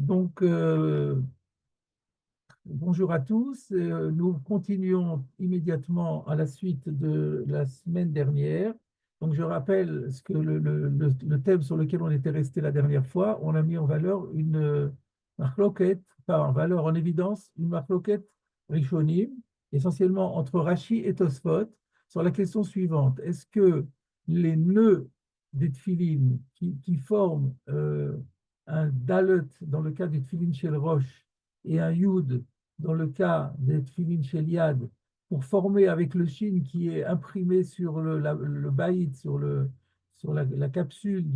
Donc, bonjour à tous. Nous continuons immédiatement à la suite de la semaine dernière. Donc, je rappelle ce que le thème sur lequel on était resté la dernière fois. On a mis en valeur une marloquette, pas en valeur, en évidence, une marloquette rishonim, essentiellement entre Rashi et Tosfot, sur la question suivante. Est-ce que les nœuds des tfilines qui forment un dalet dans le cas du tfilin chez le Roche et un yud dans le cas des tfilin chez Liad pour former avec le shin qui est imprimé sur le baïd, sur la capsule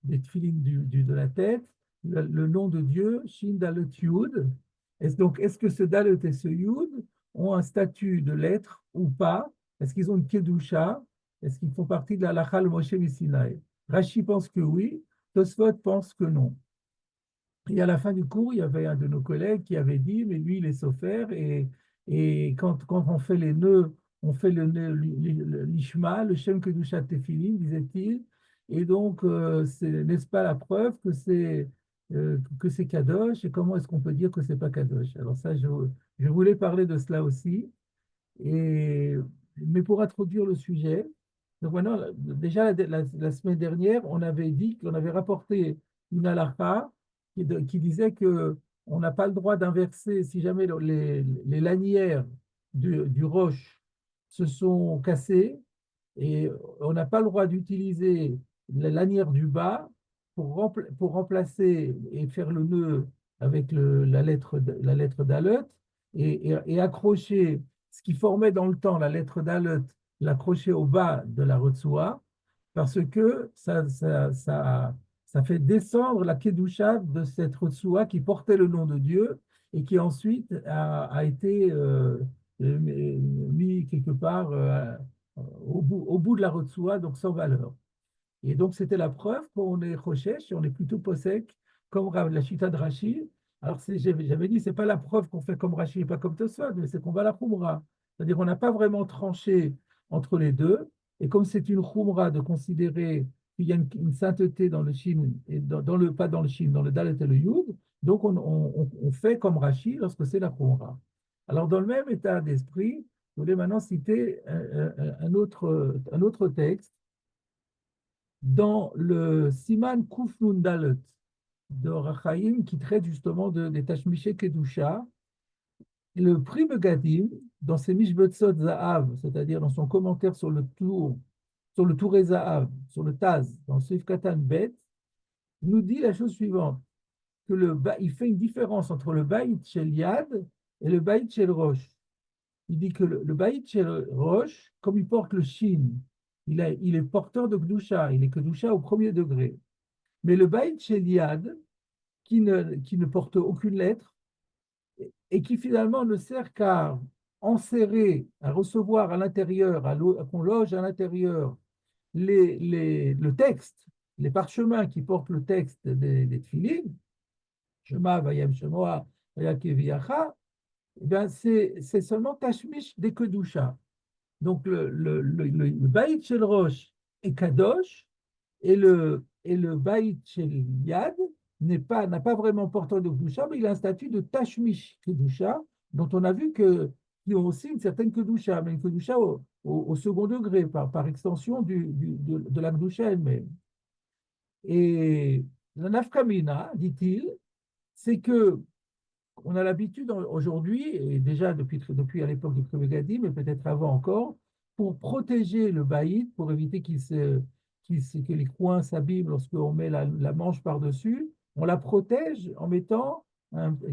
des tfilin de la tête, le nom de Dieu, Shin Dalet Yud. Donc, est-ce que ce Dalet et ce Yud ont un statut de lettre ou pas? Est-ce qu'ils ont une Kedusha? Est-ce qu'ils font partie de la Lachal Moshe Missinaï? Rashi pense que oui, Tosfot pense que non. Et à la fin du cours, il y avait un de nos collègues qui avait dit, mais lui, il est sophère, et quand on fait les nœuds, on fait le nœud, l'ishma, le shem kedushat tefillin, disait-il, et donc, n'est-ce pas la preuve que c'est kadosh, et comment est-ce qu'on peut dire que c'est pas kadosh? Alors ça, je voulais parler de cela aussi, et, mais pour introduire le sujet, donc maintenant, déjà la semaine dernière, on avait dit qu'on avait rapporté une halakha qui disait que on n'a pas le droit d'inverser si jamais les lanières du roche se sont cassées et on n'a pas le droit d'utiliser la lanière du bas pour remplacer et faire le nœud avec la lettre Dalet et accrocher ce qui formait dans le temps la lettre Dalet, l'accrocher au bas de la Retsoua, parce que ça fait descendre la Kedusha de cette Retsoua qui portait le nom de Dieu et qui ensuite a été mis quelque part au bout de la Retsoua, donc sans valeur. Et donc, c'était la preuve qu'on est Rochesh, on est plutôt Posek, comme la Chita de Rashi. Alors, j'avais dit, c'est pas la preuve qu'on fait comme Rashi et pas comme Tosfot, mais c'est qu'on va à la Khumra. C'est-à-dire qu'on n'a pas vraiment tranché entre les deux. Et comme c'est une Khumra de considérer qu'il y a une sainteté dans le Shin, et pas dans le Shin, dans le Dalet et le Yud, donc on fait comme Rashi lorsque c'est la Khumra. Alors, dans le même état d'esprit, je voulais maintenant citer un autre texte dans le Siman Kuf Nun Dalet de Rachaim qui traite justement des Tashmiché Kedusha. Le Pri Megadim, dans ses Mishbetzot Zahav, c'est-à-dire dans son commentaire sur le Touré Zahav, sur le Taz, dans Seif Katan Bet, nous dit la chose suivante, il fait une différence entre le Baït Shel Yad et le Baït Shel Rosh. Il dit que le Baït Shel Rosh, comme il porte le Shin, il est porteur de Kedusha, il est Kedusha au premier degré. Mais le Baït Shel Yad, qui ne porte aucune lettre, et qui finalement ne sert qu'à enserrer, à recevoir à l'intérieur, qu'on loge à l'intérieur le texte, les parchemins qui portent le texte des Tfilin, Shema, Vayem Shemoa, Vayakeviacha, eh bien c'est seulement Tashmish des Kedusha. Donc le Baït Shel Rosh est Kadosh, et le Baït Shel Yad n'a pas vraiment porteur de Kedusha, mais il a un statut de Tashmish Kedusha, dont on a vu qu'ils ont aussi une certaine Kedusha, mais une Kedusha au second degré, par extension de la Kedusha elle-même. Et la nafkamina, dit-il, c'est que on a l'habitude aujourd'hui, et déjà depuis à l'époque du Prémégadim, mais peut-être avant encore, pour protéger le baïd, pour éviter que les coins s'abîment lorsqu'on met la manche par-dessus, on la protège en mettant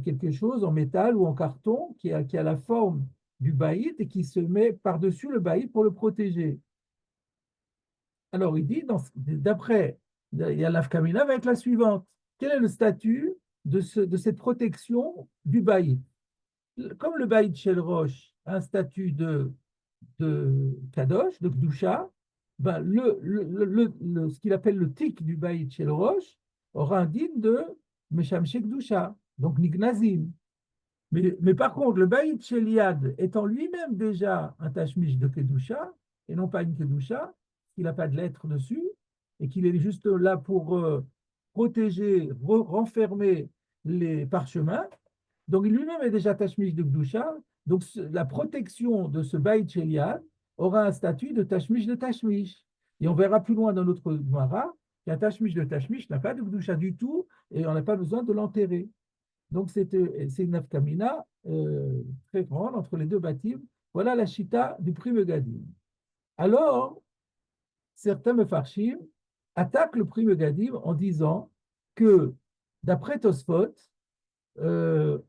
quelque chose en métal ou en carton qui a la forme du baïd et qui se met par-dessus le baïd pour le protéger. Alors il dit, d'après, il y a l'Afkamina va être la suivante. Quel est le statut de cette protection du baïd? Comme le Baïd Shel Rosh a un statut de Kadosh, de Kdusha, ben ce qu'il appelle le tic du Baïd Shel Rosh aura un digne de Meshamshe Kdusha, donc Nignazim. Mais par contre, le Baïd Shel Yad étant lui-même déjà un Tashmish de Kedusha, et non pas une Kedusha, il n'a pas de lettre dessus, et qu'il est juste là pour protéger, renfermer les parchemins. Donc lui-même est déjà Tashmish de Gdusha. Donc la protection de ce Baït Sheliad aura un statut de Tashmish de Tashmish. Et on verra plus loin dans notre Gemara qu'un Tashmish de Tashmish n'a pas de Gdusha du tout et on n'a pas besoin de l'enterrer. Donc c'est une nafkamina très grande entre les deux bâtiments. Voilà la chita du Pri Megadim. Alors, certains mefarshim attaquent le Pri Megadim en disant que, d'après Tosfot, euh,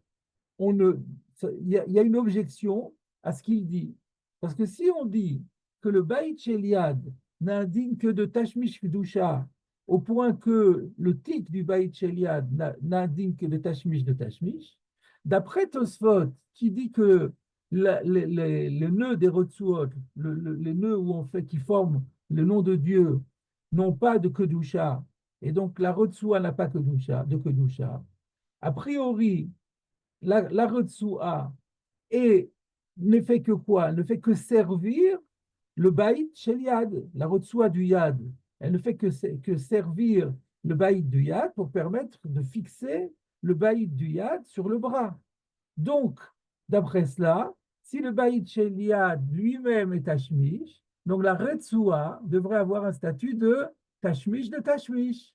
il y a une objection à ce qu'il dit. Parce que si on dit que le Baït Sheliad n'indigne que de Tashmish Kedusha, au point que le titre du Baït Sheliad n'indigne que de Tashmish de Tashmish, d'après Tosfot, qui dit que les nœuds des Rotsuot, les nœuds où on fait, qui forment le nom de Dieu, n'ont pas de Kedusha, et donc la Rotsua n'a pas de Kedusha, a priori, la Retsua ne fait que quoi? Elle ne fait que servir le Baït chez Yad, la Retsua du Yad. Elle ne fait que servir le Baït du Yad pour permettre de fixer le Baït du Yad sur le bras. Donc, d'après cela, si le Baït chez Yad lui-même est Tashmish, donc la Retsua devrait avoir un statut de Tashmish de Tashmish.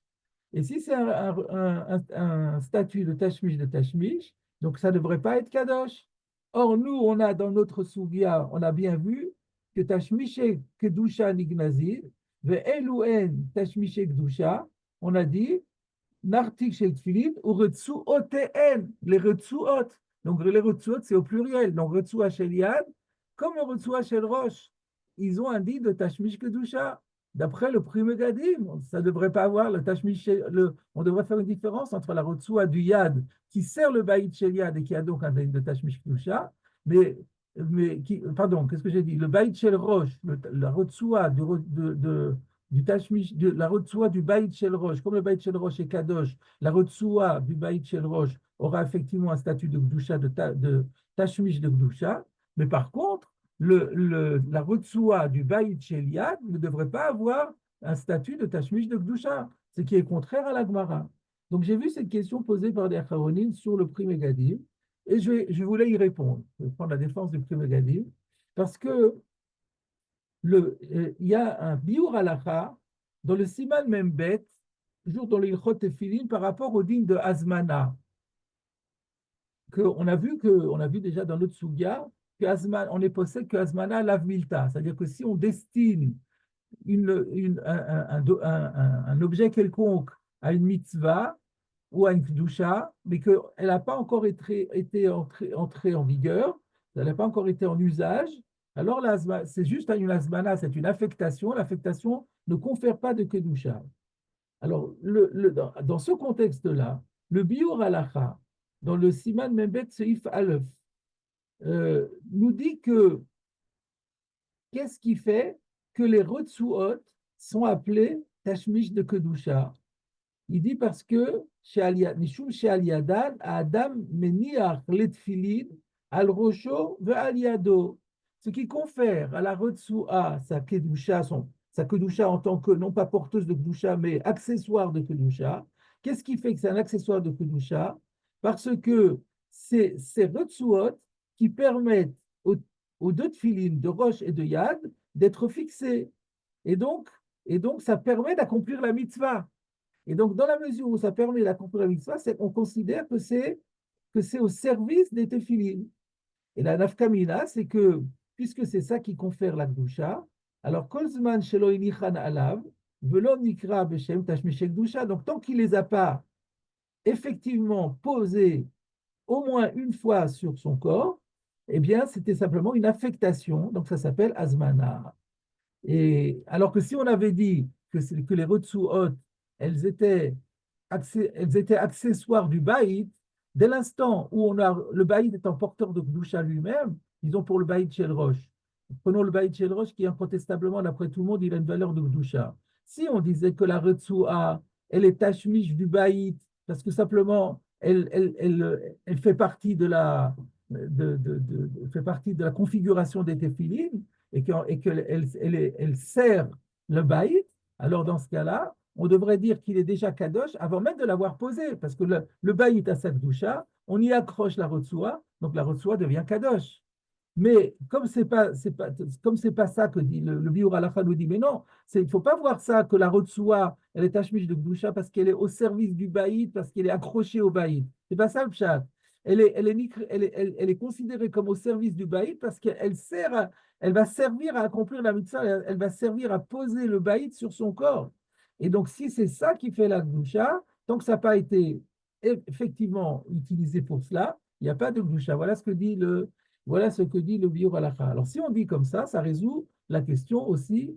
Et si c'est un statut de Tashmish, donc ça ne devrait pas être Kadosh. Or, nous, on a dans notre Sugia, on a bien vu que Tashmishe Kedusha Nignazir, ve Eluen Tashmishe Kedusha, on a dit, Nartik Shel Tfilin, ou Retsuoten, les Retsuot. Donc, les Retsuot, c'est au pluriel. Donc, Retsua Shel Yad, comme le Retsua Shel Rosh, ils ont un dit de Tashmish Kedusha. D'après le Pri Megadim, ça ne devrait pas avoir le Tashmish, on devrait faire une différence entre la Retsua du Yad, qui sert le Baït Shel Yad et qui a donc un dit de Tashmish Kedusha, pardon, qu'est-ce que j'ai dit? Le Baït Shel Rosh, la Retsua du Tashmish, la Retsua du Baït Shel Rosh, comme le Baït Shel Rosh est Kadosh, la Retsua du Baït Shel Rosh aura effectivement un statut de Gdusha, de Tashmish de Gdusha, mais par contre, la Retsua du Baït Shel Yad ne devrait pas avoir un statut de Tashmish de Gdusha, ce qui est contraire à la Gemara. Donc j'ai vu cette question posée par des Acharonim sur le Pri Megadim, et je voulais y répondre. Je vais prendre la défense du Pri Megadim, parce que il y a un biur halacha dans le Siman Membet, toujours dans l'Ilchot Tefillin, par rapport au digne de Azmana. On a vu déjà dans notre Sugia on est possède que Azmana lave milta, c'est-à-dire que si on destine un objet quelconque à une mitzvah ou à une kedusha, mais qu'elle n'a pas encore été entrée en vigueur, elle n'a pas encore été en usage, alors c'est juste une azmana, c'est une affectation. L'affectation ne confère pas de kedusha. Alors, dans ce contexte-là, le biur halacha, dans le Siman Membet Seif Aleph, nous dit que qu'est-ce qui fait que les Rotsuot sont appelés Tashmish de Kedusha? Il dit parce que Mishum She'aliadan, Adam Meniach Letfilin, Al Rosho ve Al Yado. Ce qui confère à la Retsua sa Kedusha, sa Kedusha en tant que, non pas porteuse de Kedusha, mais accessoire de Kedusha. Qu'est-ce qui fait que c'est un accessoire de Kedusha? Parce que c'est ces Retsuot qui permettent aux deux Tfilin de Roche et de Yad d'être fixés. Et donc, ça permet d'accomplir la mitzvah. Et donc, dans la mesure où ça permet d'accomplir la mitzvah, on considère que c'est au service des Tefilin. Et la nafkamina, c'est que, puisque c'est ça qui confère la Gdusha, alors, Kolzman shelo inichan alav, velo nikra beshem tashmish Gdusha, donc tant qu'il ne les a pas effectivement posés au moins une fois sur son corps, eh bien, c'était simplement une affectation, donc ça s'appelle azmana. Et alors que si on avait dit que les Retsuot, elles étaient accessoires du Baït, dès l'instant où le Baït étant porteur de Gdusha lui-même, disons pour le Baït Shel Rosh. Prenons le Baït Shel Rosh qui, incontestablement, d'après tout le monde, il a une valeur de Gdusha. Si on disait que la Retsua, elle est tashmish du Baït, parce que simplement, elle fait partie de la, fait partie de la configuration des Tefilin, et qu'elle sert le baït, alors dans ce cas-là, on devrait dire qu'il est déjà kadosh avant même de l'avoir posé, parce que le baït a sa doucha, on y accroche la rotsoua, donc la rotsoua devient kadosh. Mais comme c'est pas ça que dit le Biur Halacha nous dit, mais non, il ne faut pas voir ça que la Rotsoua, elle est tachmish de Gdusha parce qu'elle est au service du Baïd, parce qu'elle est accrochée au Baïd. C'est pas ça le pshat. Elle est considérée comme au service du Baïd parce qu'elle elle va servir à accomplir la mitzvah, elle va servir à poser le Baïd sur son corps. Et donc, si c'est ça qui fait la Gdusha, tant que ça n'a pas été effectivement utilisé pour cela, il n'y a pas de Gdusha. Voilà ce que dit le Biur Halacha. Alors, si on dit comme ça résout la question aussi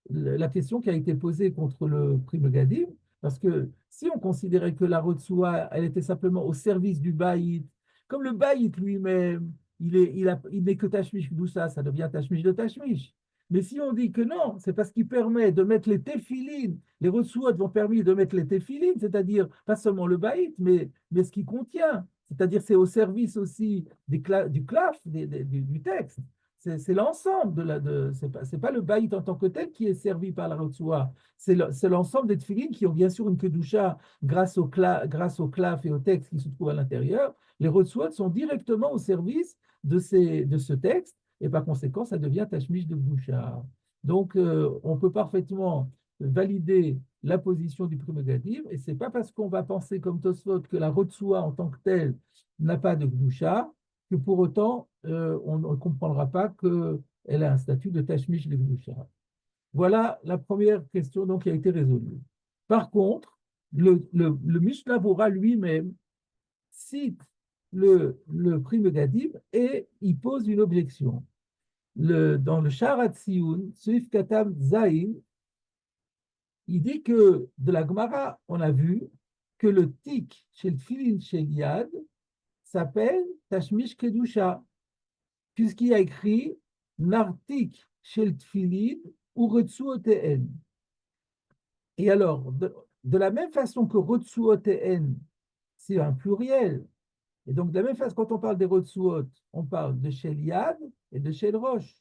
la question qui a été posée contre le prix Megadim, parce que si on considérait que la Rotsoua, elle était simplement au service du Baït, comme le Baït lui-même, il n'est que Tashmish Kdoussa, ça devient Tashmish de Tashmish. Mais si on dit que non, c'est parce qu'il permet de mettre les téphilines, les Rotsuot vont permettre de mettre les téphilines, c'est-à-dire pas seulement le Baït, mais ce qui contient. C'est-à-dire c'est au service aussi du claf, du texte. C'est l'ensemble c'est pas le baït en tant que tel qui est servi par la Rotsoua. C'est l'ensemble des tefilines qui ont bien sûr une kedusha grâce au claf et au texte qui se trouve à l'intérieur. Les Rotsoua sont directement au service de ce texte et par conséquent, ça devient tashmish de kedusha. Donc, on peut parfaitement valider la position du Pri Megadim, et c'est pas parce qu'on va penser comme Tosfot que la Rotsoua en tant que telle n'a pas de Gdusha que pour autant on ne comprendra pas qu'elle a un statut de Tashmish de Gdusha. Voilà la première question donc, qui a été résolue. Par contre, le Mishnah Bora lui-même cite le Pri Megadim et il pose une objection. Dans le Sharat Sioun, Suif Katam Zain, il dit que de la Gemara, on a vu que le tik chez le Tfilin chez Yad s'appelle Tashmish Kedusha, puisqu'il y a écrit Nartik chez le Tfilin ou Retsuoteen. Et alors, de la même façon que Retsuoteen, c'est un pluriel. Et donc, de la même façon, quand on parle des Retsuot, on parle de Shel Yad et de Shel Rosh.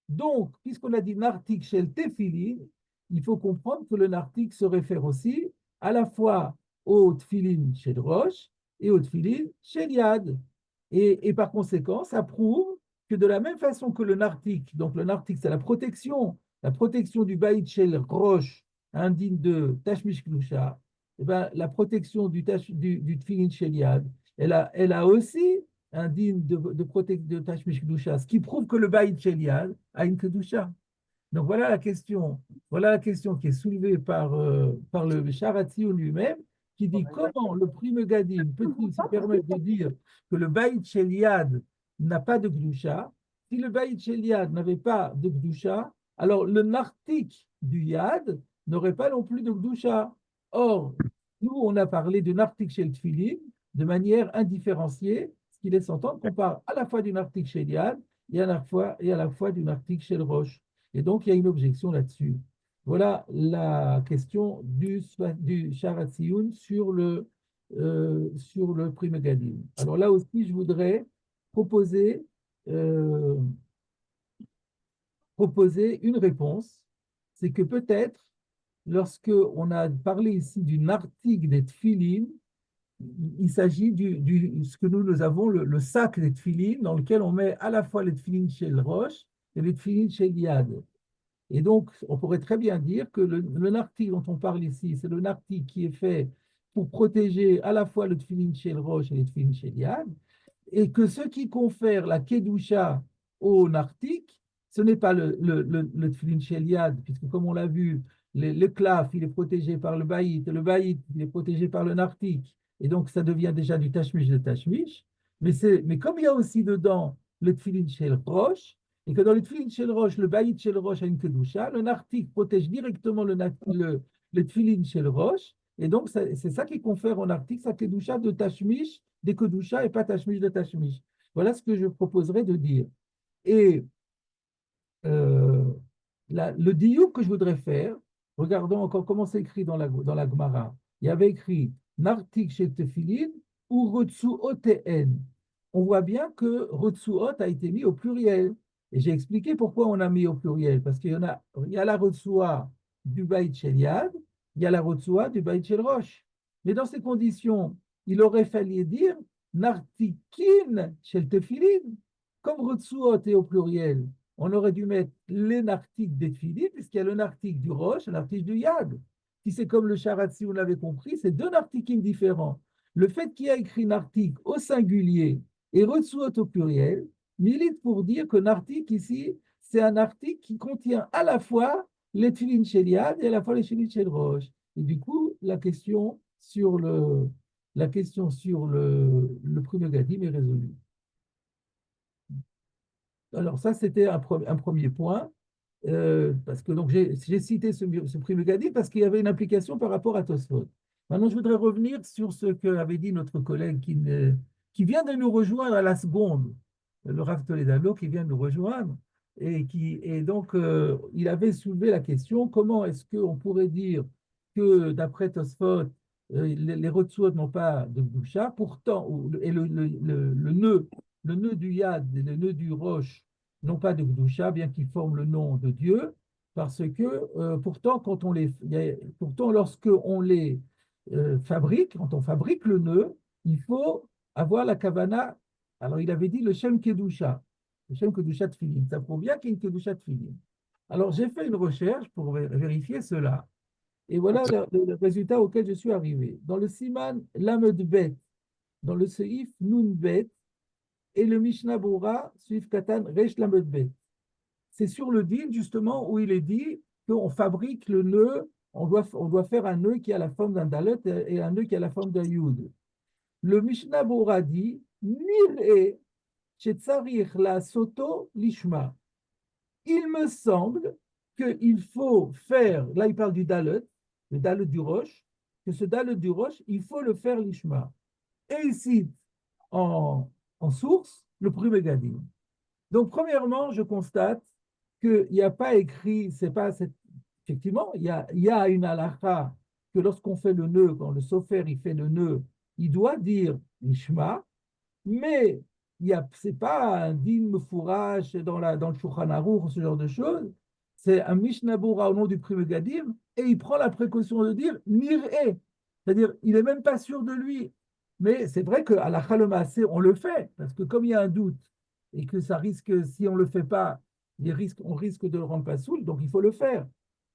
Donc, puisqu'on a dit Nartik chez le Tefilin, il faut comprendre que le nartik se réfère aussi à la fois au tfilin chez le roche et au tfilin chez Yad. Et par conséquent, ça prouve que de la même façon que le nartik, donc le nartik, c'est la protection du baït chez le roche, indigne de tashmish klusha, et ben, la protection du tfilin chez Yad, elle a aussi un digne de tashmish klusha, ce qui prouve que le baït chez Yad a une kedusha. Donc voilà la question qui est soulevée par le Sharatzi lui-même, qui dit comment le Pri Megadim peut-il se permettre de dire que le Baït Shel Yad n'a pas de Gdusha. Si le Baït Shel Yad n'avait pas de Gdusha, alors le Nartik du Yad n'aurait pas non plus de Gdusha. Or, nous, on a parlé de Nartik Shel Tfilin de manière indifférenciée, ce qui laisse entendre qu'on parle à la fois du Nartik Shel Yad et à la fois du Nartik Shel Rosh. Et donc, il y a une objection là-dessus. Voilà la question du Sharatziun sur le Pri Megadim. Alors là aussi, je voudrais proposer, euh, proposer une réponse. C'est que peut-être, lorsque on a parlé ici d'une article des Tfilin, il s'agit ce que nous avons, le sac des Tfilin, dans lequel on met à la fois les Tfilin chez le Roche et les Tfilin chez Yad. Et donc, on pourrait très bien dire que le nartik dont on parle ici, c'est le nartik qui est fait pour protéger à la fois le tfilin chez le roche et le tfilin chez Yad, et que ce qui confère la kedusha au nartik, ce n'est pas le tfilin chez Yad, puisque comme on l'a vu, le klaf, il est protégé par le baït, et le baït, il est protégé par le nartik, et donc ça devient déjà du tashmish de tashmish, mais comme il y a aussi dedans le tfilin chez le roche, et que dans le tfilin chez le roche, le baït chez le roche a une kedusha, le nartik protège directement le tfilin chez le roche, et donc c'est ça qui confère au nartik sa kedusha de tashmish, des kedusha et pas tashmish de tashmish. Voilà ce que je proposerais de dire. Et euh, le diouk que je voudrais faire, regardons encore comment c'est écrit dans la Gemara. Il y avait écrit nartik chez tefilin ou retsuoteen. On voit bien que retsuot a été mis au pluriel. Et j'ai expliqué pourquoi on a mis au pluriel, parce il y a la retsua du Baït Shel Yad, il y a la Rotsua du Baït Shel Rosh. Mais dans ces conditions, il aurait fallu dire Nartikin Shel Tefilin. Comme Rotsuot est au pluriel, on aurait dû mettre les nartiques des Tefilin, puisqu'il y a le nartique du Rosh et le nartique du Yad. Si c'est comme le Charatzi, vous l'avez compris, c'est deux nartikim différents. Le fait qu'il y a écrit nartique au singulier et Rotsuot au pluriel milite pour dire que nartique ici, c'est un article qui contient à la fois les Tfilin Shel Yad et à la fois les Tfilin Shel Rosh. Et du coup, la question sur le Primo Gadim est résolue. Alors ça, c'était un premier point, parce que donc j'ai cité ce Primo Gadim parce qu'il y avait une implication par rapport à Tosfot. Maintenant, je voudrais revenir sur ce qu'avait dit notre collègue qui vient de nous rejoindre à la seconde, le Rav Toledano qui vient de nous rejoindre, et donc il avait soulevé la question, comment est-ce qu'on pourrait dire que d'après Tosfot, les Rotsuot n'ont pas de Gdusha, pourtant, et le nœud du Yad et le nœud du Roche n'ont pas de Gdusha, bien qu'ils forment le nom de Dieu, parce que pourtant, pourtant, lorsque on les fabrique, quand on fabrique le nœud, il faut avoir la kavana. Alors, il avait dit le Shem Kedusha, le Shem Kedusha Tfilin. Ça prouve bien qu'il y a une Kedusha Tfilin. Alors, j'ai fait une recherche pour vérifier cela. Et voilà le résultat auquel je suis arrivé. Dans le Siman Lamed Bet, dans le Seif Nun Bet, et le Mishnah Bora, Suif Katan Resh Lamed Bet. C'est sur le din, justement, où il est dit qu'on fabrique le nœud, on doit faire un nœud qui a la forme d'un dalet et un nœud qui a la forme d'un yud. Le Mishnah Bora dit Nir'e shetzarich la soto lishma. Il me semble qu'il faut faire, là il parle du dalet, le dalet du roche, que ce dalet du roche, il faut le faire lishma. Et il cite en source le Primo Gadim. Donc, premièrement, je constate qu'il n'y a pas écrit, c'est pas effectivement, il y a une halakha que lorsqu'on fait le nœud, quand le sofer il fait le nœud, il doit dire Nishma, mais c'est pas un din mefourach dans le Shulchan Aruch, ce genre de choses. C'est un Mishnah Bora au nom du Primo Gadim, et il prend la précaution de dire Nir'e, c'est-à-dire il n'est même pas sûr de lui. Mais c'est vrai qu'à la Chalomase, on le fait, parce que comme il y a un doute, et que ça risque, si on ne le fait pas, on risque de le rendre pas soul, donc il faut le faire.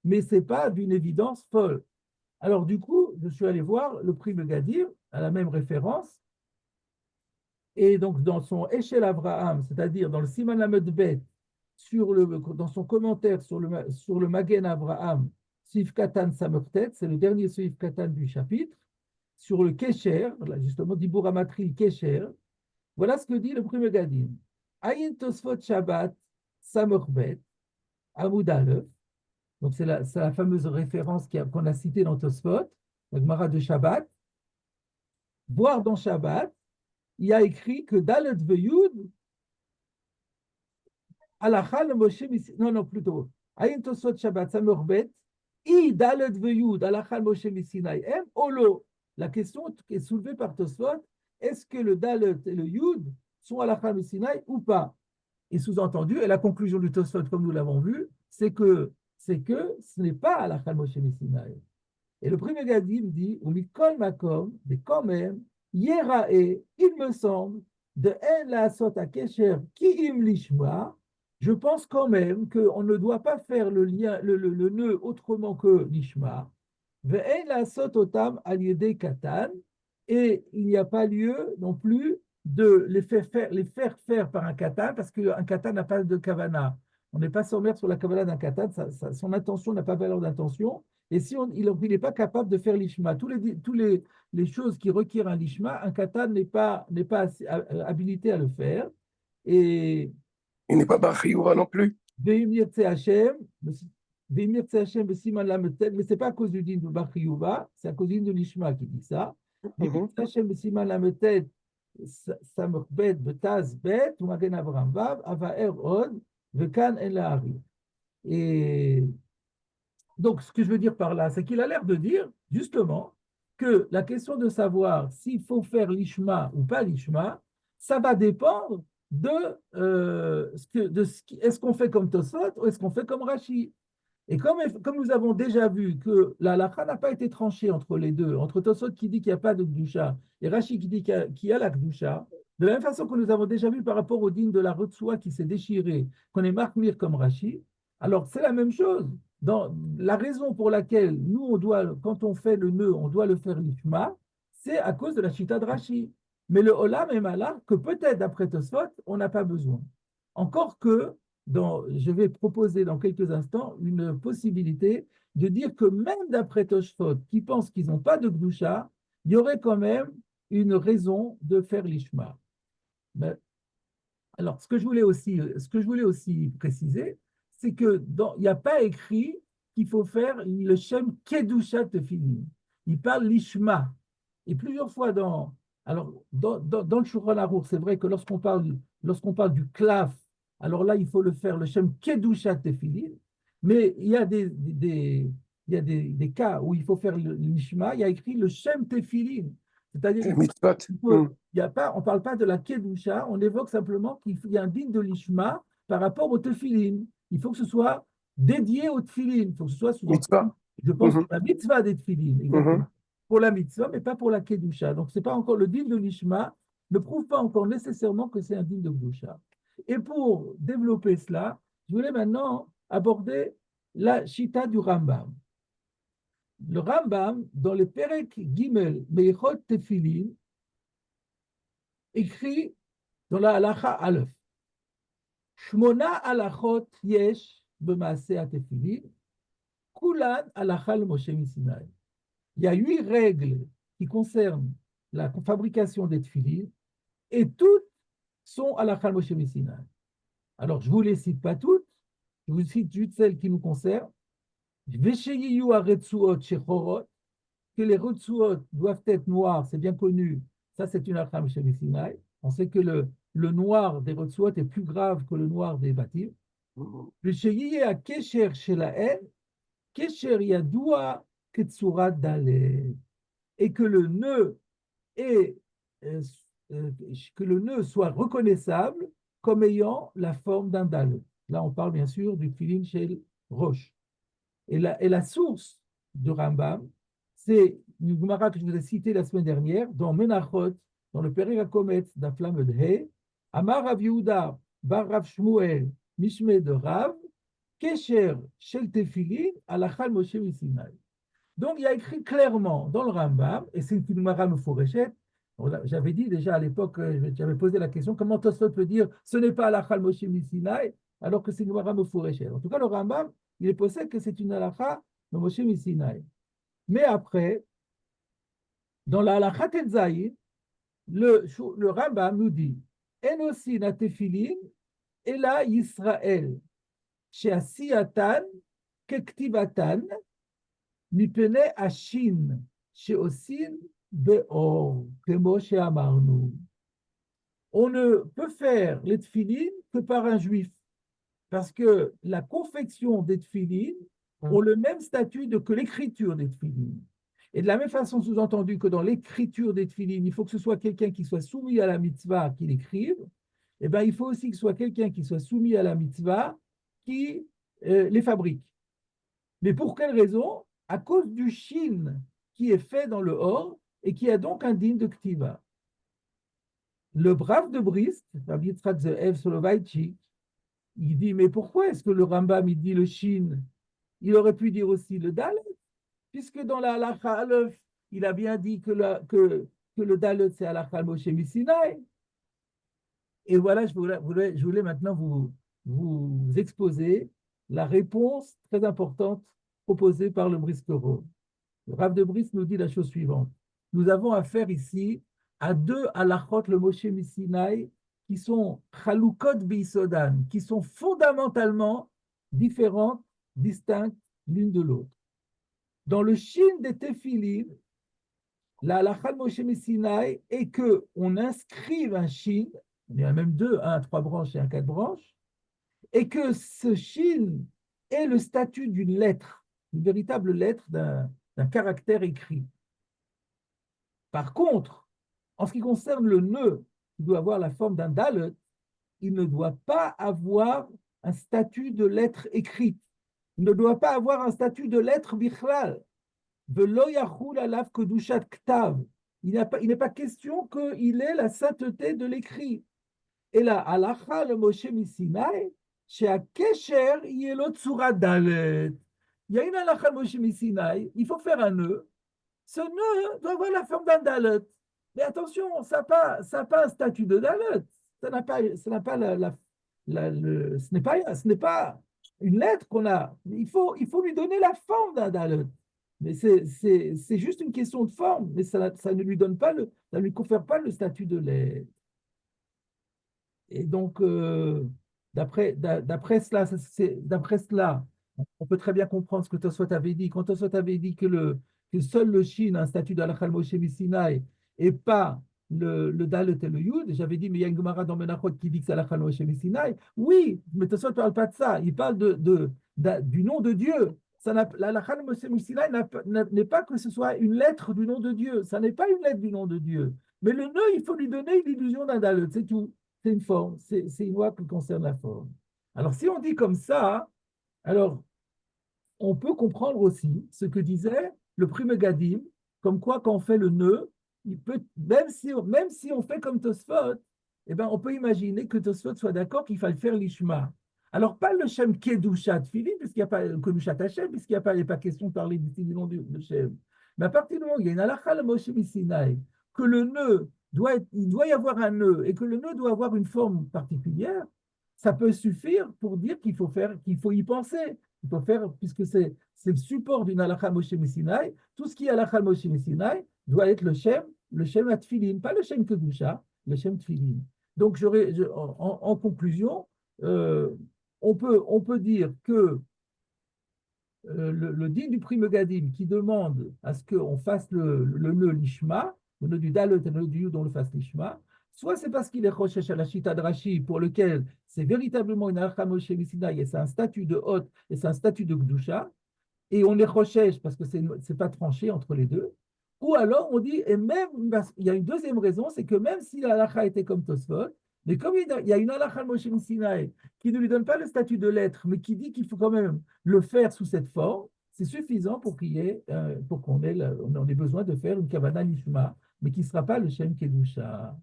Mais ce n'est pas d'une évidence folle. Alors du coup, je suis allé voir le Primo Gadim, à la même référence, et donc dans son Eshel Avraham, c'est-à-dire dans le Siman Lamed Bet, dans son commentaire sur le Magen Avraham, Sif Katan Samurtet, c'est le dernier Sif Katan du chapitre, sur le Kesher, justement, Dibur Amatri Kesher, voilà ce que dit le Primo Gadim. Ayin Tosfot Shabbat Samurbet, Amoud Aleph, donc c'est la fameuse référence qu'on a citée dans Tosfot, la Gemara de Shabbat. Voir dans Shabbat, il y a écrit que Dalet Veyud, Alachal Moshe non, non, plutôt, Ayin Tosfot Shabbat Samurbet, I Dalet Veyud, Alachal Moshe Misinaï M, Olo. La question est soulevée par Tosfot, est-ce que le Dalet et le Yud sont Alachal Misinaï ou pas? Et sous-entendu, et la conclusion du Tosfot, comme nous l'avons vu, c'est que ce n'est pas Alachal Moshe Misinaï. Et le Primo Gadim dit, ou mikol makom, mais quand même, Yerae, il me semble, de En la sot à Kesher ki im lishma, je pense quand même qu'on ne doit pas faire le lien, le nœud autrement que lishma. Ve'en la sot otam aliede katan, et il n'y a pas lieu non plus de les faire faire par un katan, parce qu'un katan n'a pas de kavana. On n'est pas sans mettre sur la kavana d'un katan, son intention n'a pas valeur d'intention. Et si il n'est pas capable de faire l'ishma, les choses qui requièrent un lishma, un katan n'est pas habilité à le faire. Et il n'est pas Bachiyuva non plus. Veimir Hashem, mais c'est pas à cause du din de Bachiyuva, c'est à cause du din de l'ishma qui dit ça. Veimir Hashem, Besiman Lametet, Samurbet, Betaz, Bet, ou Magen Avraham Vav, Avaer Od, Vekan El Lahari. Et donc, ce que je veux dire par là, c'est qu'il a l'air de dire, justement, que la question de savoir s'il faut faire l'ishma ou pas l'ishma, ça va dépendre est-ce qu'on fait comme Tosfot ou est-ce qu'on fait comme Rashi. Et comme nous avons déjà vu que la halakha n'a pas été tranchée entre les deux, entre Tosot qui dit qu'il n'y a pas de Gdusha et Rashi qui dit qu'il y a la Gdusha, de la même façon que nous avons déjà vu par rapport au digne de la Retsua qui s'est déchiré, qu'on est marqué comme Rashi, alors c'est la même chose. Dans la raison pour laquelle nous, quand on fait le nœud, on doit le faire l'ishma, c'est à cause de la chita de Rashi. Mais le olam est malin que peut-être d'après Tosfot, on n'a pas besoin. Encore que, je vais proposer dans quelques instants une possibilité de dire que même d'après Tosfot, qui pensent qu'ils n'ont pas de Gdusha, il y aurait quand même une raison de faire l'ishma. Alors, ce que je voulais aussi préciser, c'est que il n'y a pas écrit qu'il faut faire le Shem Kedusha Tefillin. Il parle l'Ishma. Et plusieurs fois dans le Shulchan Aruch, c'est vrai que lorsqu'on parle du claf, alors là, il faut le faire le Shem Kedusha Tefillin. Mais il y a des cas où il faut faire l'Ishma, il y a écrit le Shem Tefillin. C'est-à-dire, Le mitzvot. il y a pas, on ne parle pas de la Kedusha, on évoque simplement qu'il y a un digne de l'Ishma par rapport au Tefillin. Il faut que ce soit dédié au Tefillin. Il faut que ce soit Mitzvah. je pense, pour la mitzvah des Tefillin, exactement. Pour la mitzvah, mais pas pour la Kedusha. Donc, c'est pas encore le digne de l'Ishma, ne prouve pas encore nécessairement que c'est un digne de Kedusha. Et pour développer cela, je voulais maintenant aborder la Shita du Rambam. Le Rambam, dans le Perek Gimel Meichot Tefillin, écrit dans la halacha Aleph. Shmona halachot yesh b'maaseh atefillin, kulan halacha le Moshe Sinai. Il y a 8 règles qui concernent la fabrication des tefillin et toutes sont halacha le Moshe Sinai. Alors, je ne vous les cite pas toutes, je vous cite juste celles qui nous concernent. Vesheyiyu haretsuot shechorot, que les retsuot doivent être noirs, c'est bien connu, ça c'est une halacha Moshe Sinai. On sait que le noir des retsuot est plus grave que le noir des bâtiments. ושיהיה הקשר שלהם, קשר ידוע כצורת ד', et que le nœud que le nœud soit reconnaissable comme ayant la forme d'un dalet. Là, on parle bien sûr du tefillin shel Rosh. Et la source de Rambam, c'est une Gemara que je vous ai citée la semaine dernière, dans Menachot, dans le Perek HaKometz d'Aflam He, Amar Rav Yehuda bar Rav Shmuel, Mishme de Rav, Kesher Shel Tefillin, Alachal Moshe Sinai. Donc, il y a écrit clairement dans le Rambam, et c'est une Gemara Meforeshet, j'avais dit déjà à l'époque, j'avais posé la question, comment Tosfot peut dire ce n'est pas Alachal Moshe Sinai, alors que c'est une Gemara Meforeshet. En tout cas, le Rambam, il est possible que c'est une halakha de Moshe Sinai. Mais après, dans la halakha Tetzaïn, le Rambam nous dit Enosi na tefillin ela Yisrael she'asiyatan kektivatan mipene ashin she'osin be'or kemo she'amarnu. On ne peut faire les tefillin que par un juif, parce que la confection des tefillin ont le même statut que l'écriture des tefillin. Et de la même façon, sous-entendu que dans l'écriture des tefillin, il faut que ce soit quelqu'un qui soit soumis à la mitzvah qui l'écrive, et bien il faut aussi que ce soit quelqu'un qui soit soumis à la mitzvah qui les fabrique. Mais pour quelle raison? À cause du shin qui est fait dans le or et qui a donc un digne de ktiva. Le brave de Brist, Rabbi Yitzhak Ze'ev Soloveitchik, il dit, mais pourquoi est-ce que le Rambam, il dit le shin? Il aurait pu dire aussi le dalet, puisque dans la halakha Aleph, il a bien dit que le dalet, c'est halakha Moshe Sinai. Et voilà, je voulais maintenant vous exposer la réponse très importante proposée par le Briskero. Le Rav de Brisk nous dit la chose suivante. Nous avons affaire ici à 2 halachot, le Moshe Sinai, qui sont chalukot bisodan, qui sont fondamentalement différentes, distinctes l'une de l'autre. Dans le shin des tefillin, la halakha Moshe Sinai est qu'on inscrive un shin, il y en a même 2, un à 3 branches et un à 4 branches, et que ce shin est le statut d'une lettre, une véritable lettre d'un caractère écrit. Par contre, en ce qui concerne le nœud, qui doit avoir la forme d'un dalet, il ne doit pas avoir un statut de lettre écrite. ne doit pas avoir un statut de lettre bichlal. Velo yachul alav kedushat ktav. Il n'est pas question qu'il ait la sainteté de l'écrit. Et la halacha le Moshe Misinaï, chez Akesher, il y a l'autre surah dalet. Il y a une halacha Moshe Misinaï, il faut faire un nœud. Ce nœud doit avoir la forme d'un dalet. Mais attention, ça n'a pas un statut de dalet. Ça n'a pas ce n'est pas une lettre qu'on a. Il faut lui donner la forme d'un dalet. Mais c'est juste une question de forme, mais ça ne lui donne pas ça ne lui confère pas le statut de lettre. Et donc, d'après cela, d'après cela, on peut très bien comprendre ce que Tosfot avait dit. Quand Tosfot avait dit que seul le Shin a un statut d'Alachal Moshe Misinaï et pas le Dalet et le Yud, j'avais dit, mais il y a une Gemara dans Menachot qui dit que c'est Alachal Moshe Misinaï. Oui, mais Tosfot ne parle pas de ça. Il parle du nom de Dieu. L'Alachal Moshe Misinaï n'est pas que ce soit une lettre du nom de Dieu. Ça n'est pas une lettre du nom de Dieu. Mais le nœud, il faut lui donner l'illusion d'un Dalet, c'est tout. C'est une forme, c'est une loi qui concerne la forme. Alors, si on dit comme ça, alors on peut comprendre aussi ce que disait le Prime Gadim, comme quoi quand on fait le nœud, il peut, même si on fait comme Tosfot, eh ben, on peut imaginer que Tosfot soit d'accord qu'il faille faire l'Ishma. Alors, pas le Shem Kedushat Philippe, puisqu'il n'y a pas Kedushat Hashem, puisqu'il n'y a pas question de parler du nom du Shem. Mais à partir du moment où il y a une halakha le Moshe Misinaï, que le nœud il doit y avoir un nœud et que le nœud doit avoir une forme particulière, ça peut suffire pour dire qu'il faut y penser. Il faut faire, puisque c'est le support d'une halakha Moshe Misinaï, tout ce qui est halakha Moshe Misinaï doit être le Shem Atfilin, pas le Shem Kedusha, le Shem Tfilin. Donc, en conclusion, euh, on peut dire que le din du Prime Gadim qui demande à ce qu'on fasse le nœud l'ishma, le nœud du dalet et le nœud du yud, on le fasse l'ishma, soit c'est parce qu'il est choshesh à la chita de Rashi, pour lequel c'est véritablement une alcha Moshe Misinaï et c'est un statut de hot et c'est un statut de gdusha, et on est choshesh parce que c'est pas tranché entre les deux, ou alors on dit, et même, il y a une deuxième raison, c'est que même si la halakha était comme Tosfot, mais comme il y a une halakha Moshe Misinaï qui ne lui donne pas le statut de lettre, mais qui dit qu'il faut quand même le faire sous cette forme, c'est suffisant pour pour on ait besoin de faire une kavana lishma, mais qui ne sera pas le Shem Kedusha.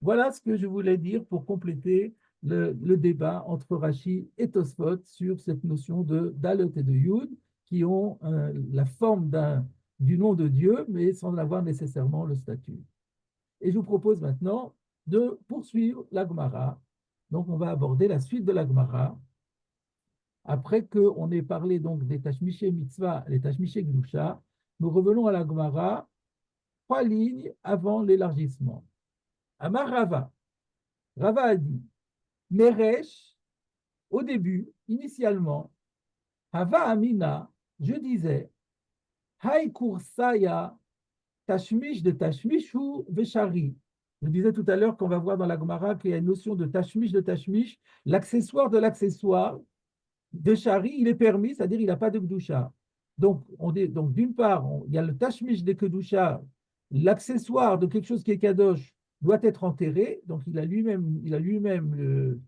Voilà ce que je voulais dire pour compléter le débat entre Rashi et Tosfot sur cette notion de Dalet et de Yud, qui ont la forme du nom de Dieu, mais sans avoir nécessairement le statut. Et je vous propose maintenant de poursuivre la Gemara. Donc, on va aborder la suite de la Gemara. Après qu'on ait parlé donc des Tashmiché Mitzvah et des Tashmiché Gdusha, nous revenons à la Gemara, 3 lignes avant l'élargissement. Amar Rava. Rava a dit, Meresh, au début, initialement, Hava Amina, je disais, Hay Kursaya, Tashmish de Tashmishu Veshari. Je disais tout à l'heure qu'on va voir dans la Gemara qu'il y a une notion de Tashmish, l'accessoire de l'accessoire. De Shari, il est permis, c'est-à-dire il n'a pas de Kedusha. Donc, d'une part, il y a le Tashmish de Kedusha, l'accessoire de quelque chose qui est Kadosh doit être enterré, donc il a lui-même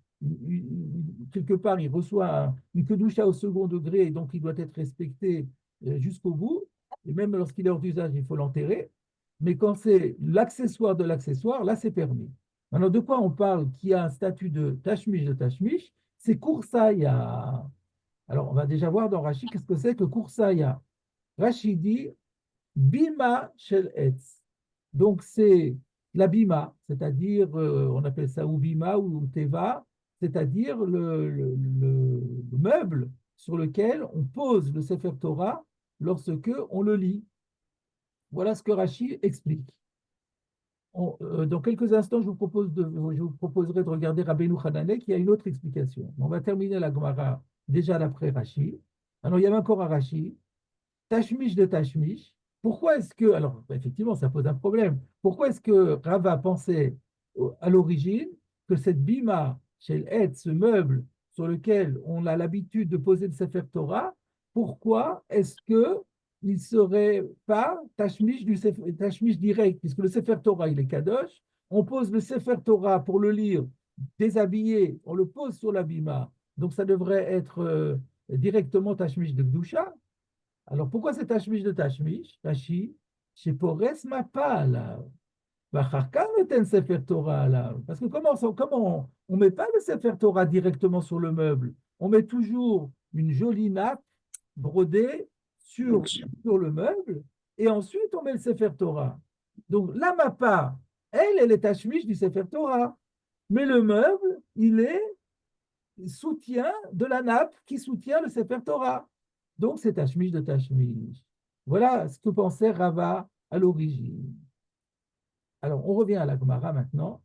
quelque part, il reçoit une Kedusha au second degré, donc il doit être respecté jusqu'au bout, et même lorsqu'il est hors d'usage, il faut l'enterrer. Mais quand c'est l'accessoire de l'accessoire, là, c'est permis. Maintenant, de quoi on parle qui a un statut de Tashmish? C'est Kursaya. Alors, on va déjà voir dans Rashi qu'est-ce que c'est que Kursaya. Rashi dit Bima Shel Etz. Donc, c'est la Bima, c'est-à-dire, on appelle ça ou Bima ou Teva, c'est-à-dire le meuble sur lequel on pose le Sefer Torah lorsque on le lit. Voilà ce que Rashi explique. Dans quelques instants, je vous proposerai de regarder Rabbeinu Hananel qui a une autre explication. On va terminer la Gemara déjà d'après Rashi. Alors, il y avait encore un Rashi, Tashmish de Tashmish. Pourquoi est-ce que, alors effectivement, ça pose un problème. Pourquoi est-ce que Rava pensait à l'origine que cette bima chez l'Ed, ce meuble sur lequel on a l'habitude de poser le Sefer Torah, pourquoi est-ce que il ne serait pas Tashmish direct, puisque le Sefer Torah, il est Kadosh, on pose le Sefer Torah pour le lire déshabillé, on le pose sur la bima, donc ça devrait être directement Tashmish de Gdusha. Alors pourquoi c'est Tashmish de Tashmish? Tashi, chez Pores Mapa là. Bacharka met Sefer Torah là. Parce que comment on met pas le Sefer Torah directement sur le meuble? On met toujours une jolie nappe brodée sur le meuble et ensuite on met le Sefer Torah. Donc la mappa, elle est Tashmish du Sefer Torah. Mais le meuble, il est soutien de la nappe qui soutient le Sefer Torah. Donc c'est Tashmish de Tashmish. Voilà ce que pensait Rava à l'origine. Alors on revient à la Gemara maintenant.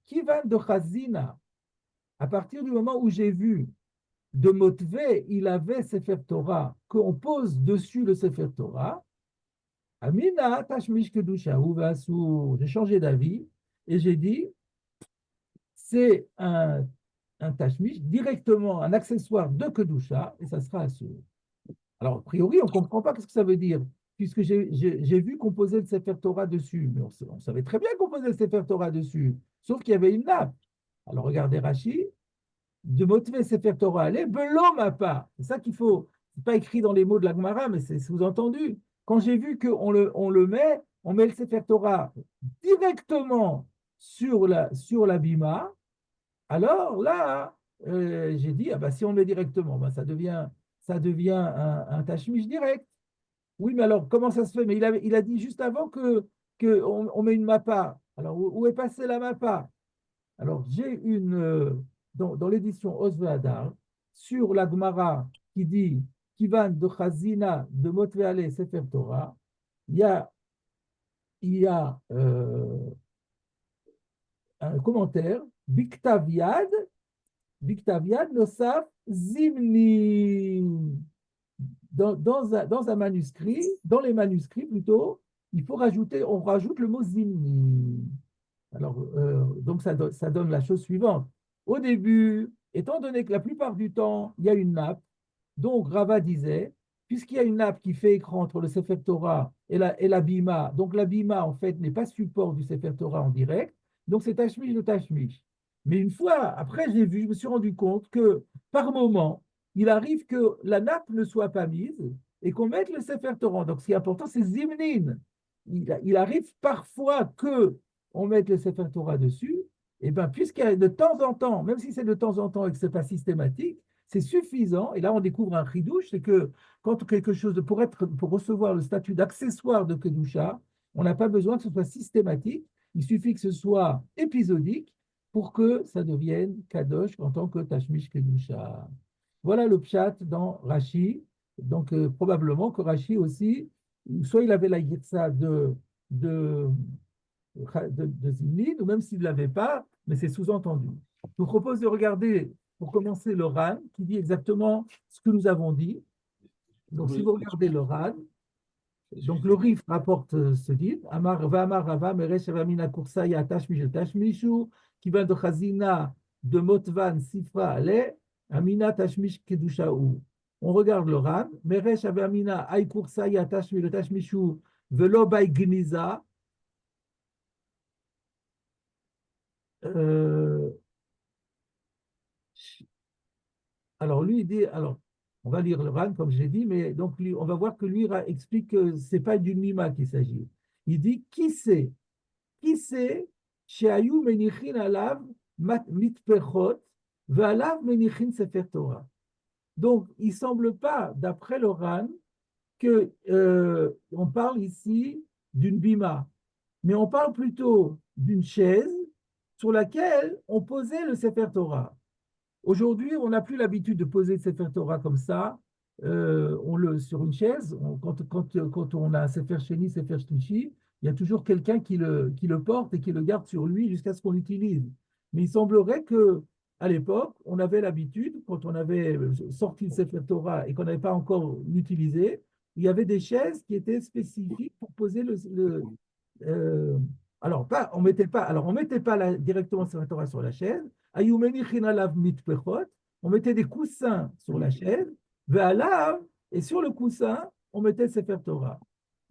Kivan de Chazina, à partir du moment où j'ai vu de Motve, il avait Sefer Torah, qu'on pose dessus le Sefer Torah, Amina Tashmish Kedusha, j'ai changé d'avis et j'ai dit c'est un tashmish, directement un accessoire de Kedusha, et ça sera Asur. Alors, a priori, on ne comprend pas ce que ça veut dire, puisque j'ai vu qu'on posait le Sefer Torah dessus, mais on savait très bien qu'on posait le Sefer Torah dessus, sauf qu'il y avait une nappe. Alors, regardez Rashi, de motiver Sefer Torah, allez, belot ma part. C'est ça qu'il faut, c'est pas écrit dans les mots de la Gemara, mais c'est sous-entendu. Quand j'ai vu qu'on on met le Sefer Torah directement sur la bima, alors là, j'ai dit, ah bah, si on le met directement, bah, ça devient un tashmish direct. Oui, mais alors, comment ça se fait? Mais il a dit juste avant que on met une mappa. Alors, où est passée la mappa? Alors, j'ai dans l'édition Osve Hadar, sur la Gemara qui dit Kivan de Chazina de Motveale Sefer Torah, il y a un commentaire, Biktav Yad Nosaf Zimni. Dans un manuscrit, dans les manuscrits plutôt, on rajoute le mot Zimni. Alors, donc ça donne la chose suivante. Au début, étant donné que la plupart du temps, il y a une nappe, donc Rava disait, puisqu'il y a une nappe qui fait écran entre le Sefer Torah et la Bima, donc la Bima, en fait, n'est pas support du Sefer Torah en direct, donc c'est Tashmish de Tashmish. Mais une fois, après, je me suis rendu compte que, par moment, il arrive que la nappe ne soit pas mise et qu'on mette le Sefer Torah. Donc, ce qui est important, c'est Zimnin. Il arrive parfois que on mette le Sefer Torah dessus, et bien, puisqu'il y a de temps en temps, même si c'est de temps en temps et que ce n'est pas systématique, c'est suffisant. Et là, on découvre un chidouche, c'est que quand quelque chose, pour recevoir le statut d'accessoire de Kedusha, on n'a pas besoin que ce soit systématique. Il suffit que ce soit épisodique pour que ça devienne Kadosh en tant que Tashmish Kedusha. Voilà le pshat dans Rashi. Donc, probablement que Rashi aussi, soit il avait la Yetza de Zimnin, ou même s'il ne l'avait pas, mais c'est sous-entendu. Je vous propose de regarder, pour commencer, le Ran, qui dit exactement ce que nous avons dit. Donc, si vous regardez le Ran, donc le Rif rapporte ce dit, Amar Vamar Rava, Meresh Avamina Kursa Yatash Mishel Tashmishu, qui va de Chazina de Motvan Sifra Ale, Amina Tashmish Kedushaou. On regarde le Ran, Meresh Avamina Ay Kursa Yatash Mishel Tashmishu, Velo Bay Gniza. Alors lui, il dit, alors on va lire le Ran comme j'ai dit, mais donc on va voir que lui explique que ce n'est pas d'une mima qu'il s'agit. Il dit, qui c'est, Sheayu menichin alav mitpechot, ve'alav menichin sefer Torah. Donc il ne semble pas, d'après le Ran, que on parle ici d'une bima, mais on parle plutôt d'une chaise sur laquelle on posait le sefer Torah. Aujourd'hui, on n'a plus l'habitude de poser le Sefer Torah comme ça, sur une chaise. Quand on a Sefer Sheni, Sefer Shlishi, il y a toujours quelqu'un qui le porte et qui le garde sur lui jusqu'à ce qu'on l'utilise. Mais il semblerait que à l'époque, on avait l'habitude, quand on avait sorti le Sefer Torah et qu'on n'avait pas encore l'utilisé, il y avait des chaises qui étaient spécifiques pour poser euh, on mettait pas directement le Sefer Torah sur la chaise. On mettait des coussins sur la chaise, et sur le coussin, on mettait le Sefer Torah.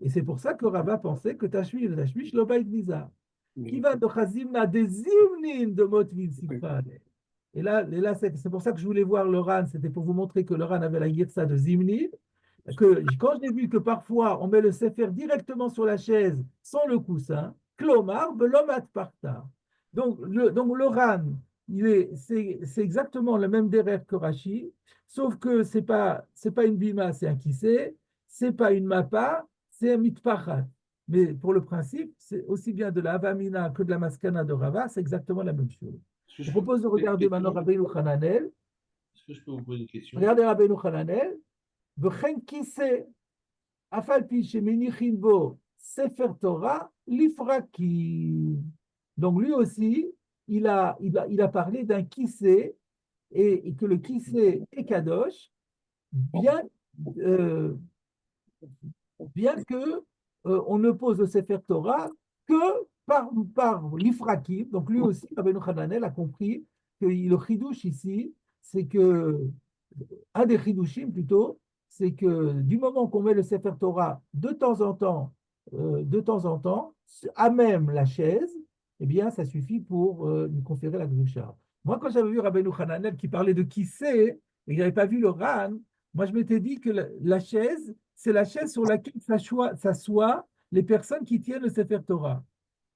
Et c'est pour ça que Rava pensait que Tashmish lo bait visa. Qui va de Chazimna des Zimnin de Motvin Sifra. Et là c'est pour ça que je voulais voir le RAN, c'était pour vous montrer que le RAN avait la Yirsa de Zimni, que quand j'ai vu que parfois on met le Sefer directement sur la chaise sans le coussin, Klomar, Belomat Parta. Donc le RAN, c'est exactement le même derrière que Rashi, sauf que c'est pas une bima, c'est un kissé, c'est pas une mappa, c'est un mitpachat. Mais pour le principe, c'est aussi bien de la Havamina que de la Maskana de Rava, c'est exactement la même chose. Est-ce que Je je vous peux vous propose de poser une regarder maintenant question? Rabbeinu Hananel. Est-ce que je peux vous poser une question? Regardez Rabbeinu Hananel. V'chen kise afal pi shemenichin bo sefer Torah lifraki. Donc lui aussi, il a parlé d'un kissé et que le kissé est kadosh, bien, euh, bien que on ne pose le sefer Torah que par l'ifrakim. Donc lui aussi, Rabbeinu Hananel a compris que le chidouche ici, c'est que un des chidushim plutôt, c'est que du moment qu'on met le Sefer Torah de temps en temps, à même la chaise, eh bien, ça suffit pour lui conférer la Gdusha. Moi, quand j'avais vu Rabbeinu Hananel qui parlait de qui c'est, et que je n'avais pas vu le Ran, moi, je m'étais dit que la chaise, c'est la chaise sur laquelle s'assoient les personnes qui tiennent le Sefer Torah.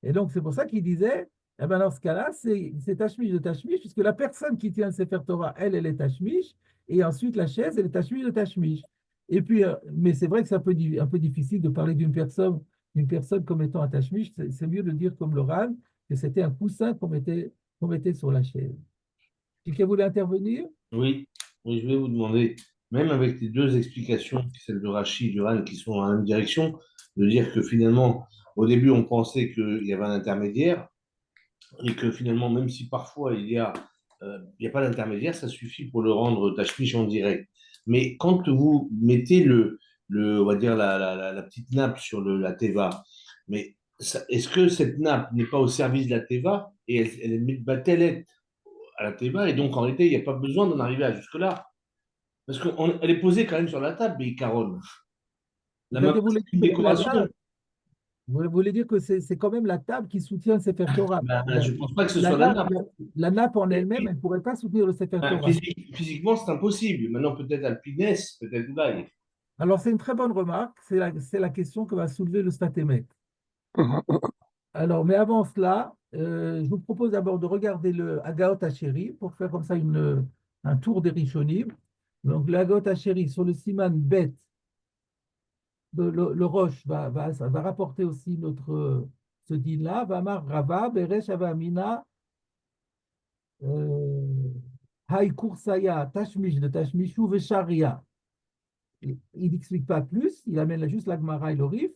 Et donc, c'est pour ça qu'il disait, eh ben, dans ce cas-là, c'est Tashmish de Tashmish, puisque la personne qui tient le Sefer Torah, elle est Tashmish, et ensuite la chaise, elle est Tashmish de Tashmish. Et puis, mais c'est vrai que c'est un peu difficile de parler d'une personne comme étant un Tashmish. C'est mieux de dire comme l'oral, que c'était un coussin qu'on mettait sur la chaise. Quelqu'un voulait intervenir? Oui, oui, je vais vous demander, même avec les deux explications, celle de Rachid et du RAN, qui sont dans la même direction, de dire que finalement, au début, on pensait qu'il y avait un intermédiaire, et que finalement, même si parfois il y a pas d'intermédiaire, ça suffit pour le rendre tachmish en direct. Mais quand vous mettez on va dire la petite nappe sur la teva, mais est-ce que cette nappe n'est pas au service de la teva et elle est battelette à la teva et donc en réalité il n'y a pas besoin d'en arriver à jusque-là parce qu'elle est posée quand même sur la table, mais Caronne. La Donc, main, vous voulez c'est une dire que la décoration. table, vous voulez dire que c'est quand même la table qui soutient le Sefer Torah. Ben, La, je ne pense pas que ce la soit la nappe, nappe. la nappe en elle-même, elle ne pourrait pas soutenir le Sefer Torah. Physiquement, c'est impossible. Maintenant, peut-être Alpinès, peut-être Oulaï. Alors, c'est une très bonne remarque. C'est la question que va soulever le Sfatémet. Alors, mais avant cela, je vous propose d'abord de regarder le Agaot Hacheri pour faire comme ça un tour des Rishonim. Donc, le Agaot Hacheri sur le Siman Bet, le Roche va rapporter aussi ce din-là. Vamar Rava, Beresh Avamina, Hay Kursaya, Tashmish de Tashmishu, Vesharia. Il n'explique pas plus, il amène là juste la Gemara et le Rif.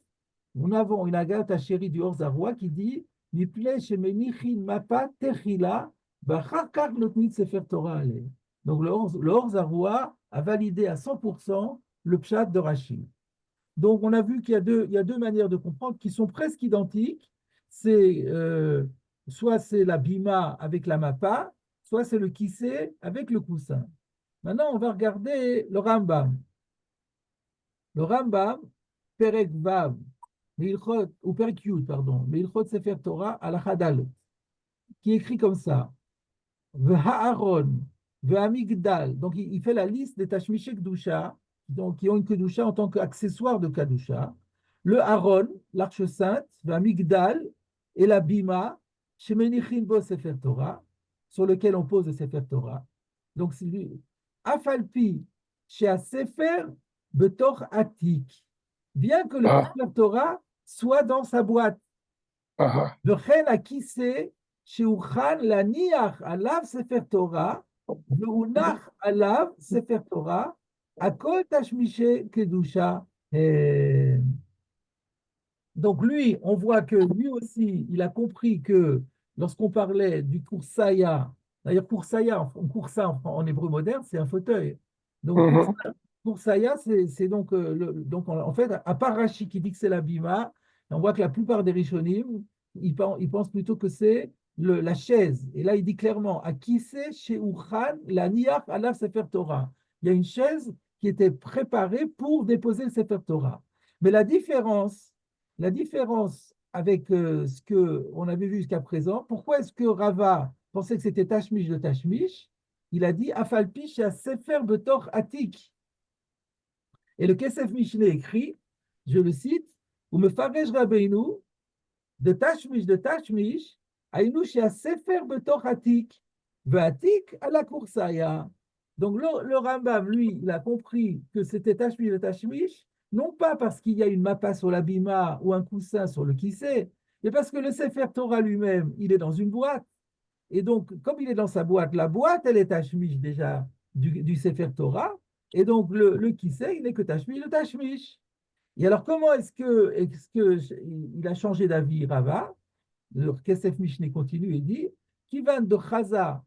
Nous avons une Agat Hacheri du Orzaroua qui dit Niple Shemenichin Mapa Techila, Bachakar Notnit Sefer Torah Ale. Donc le Orzaroua a validé à 100% le pshat de Rashi. Donc on a vu qu'il y a deux manières de comprendre qui sont presque identiques. C'est soit c'est la bima avec la mappa, soit c'est le kissé avec le coussin. Maintenant, on va regarder le Rambam. Le Rambam, Perek Vav, ou Perek Yud, pardon, Meilchot Sefer Torah al Hadal, qui écrit comme ça, V'ha'aron, V'amigdal. Donc il fait la liste des Tashmishé Kedusha, donc qui ont une Kedusha en tant qu'accessoire de Kedusha. Le Aaron, l'arche sainte, V'amigdal, et la Bima, Shemenichin Bo Sefer Torah, sur lequel on pose le Sefer Torah. Donc c'est lui. Afalpi, chez Sefer, Betor Atik. Bien que le Ah, Sefer Torah soit dans sa boîte. ah, וכן הכיסא שהוכן להניח עליו ספר תורה, והונח עליו ספר תורה, הכל תשמישי קדושה. Donc lui, on voit que lui aussi, il a compris que lorsqu'on parlait du kursaya, d'ailleurs kursaya en hébreu moderne, c'est un fauteuil. Donc mhm, kursaya, c'est donc, donc en fait, à part Rashi qui dit que c'est la bima, on voit que la plupart des rishonim, ils pensent plutôt que c'est la chaise. Et là, il dit clairement, à qui c'est chez Uchan, la niach alav sefer Torah. Il y a une chaise qui était préparée pour déposer le sefer Torah. Mais la différence avec ce qu'on avait vu jusqu'à présent, pourquoi est-ce que Rava pensait que c'était Tashmish de Tashmish il a dit Afalpi chez Sefer Betor Atik. Et le Kesef Mishneh écrit, je le cite, ou me farej Rabbeinu, de Tashmish, Aïnou chez Sefer Betor Atik, Ve'atik à la Kursaya. Donc le Rambam, lui, il a compris que c'était Tashmish de Tashmish, non pas parce qu'il y a une mappa sur la bima ou un coussin sur le kissé, mais parce que le Sefer Torah lui-même, il est dans une boîte. Et donc, comme il est dans sa boîte, la boîte, elle est Tashmish déjà du Sefer Torah. Et donc, le kissé, il n'est que Tashmish de Tashmish. Et alors, comment il a changé d'avis, Rava? Le Kesef Mishneh continue et dit Kivan de Chaza,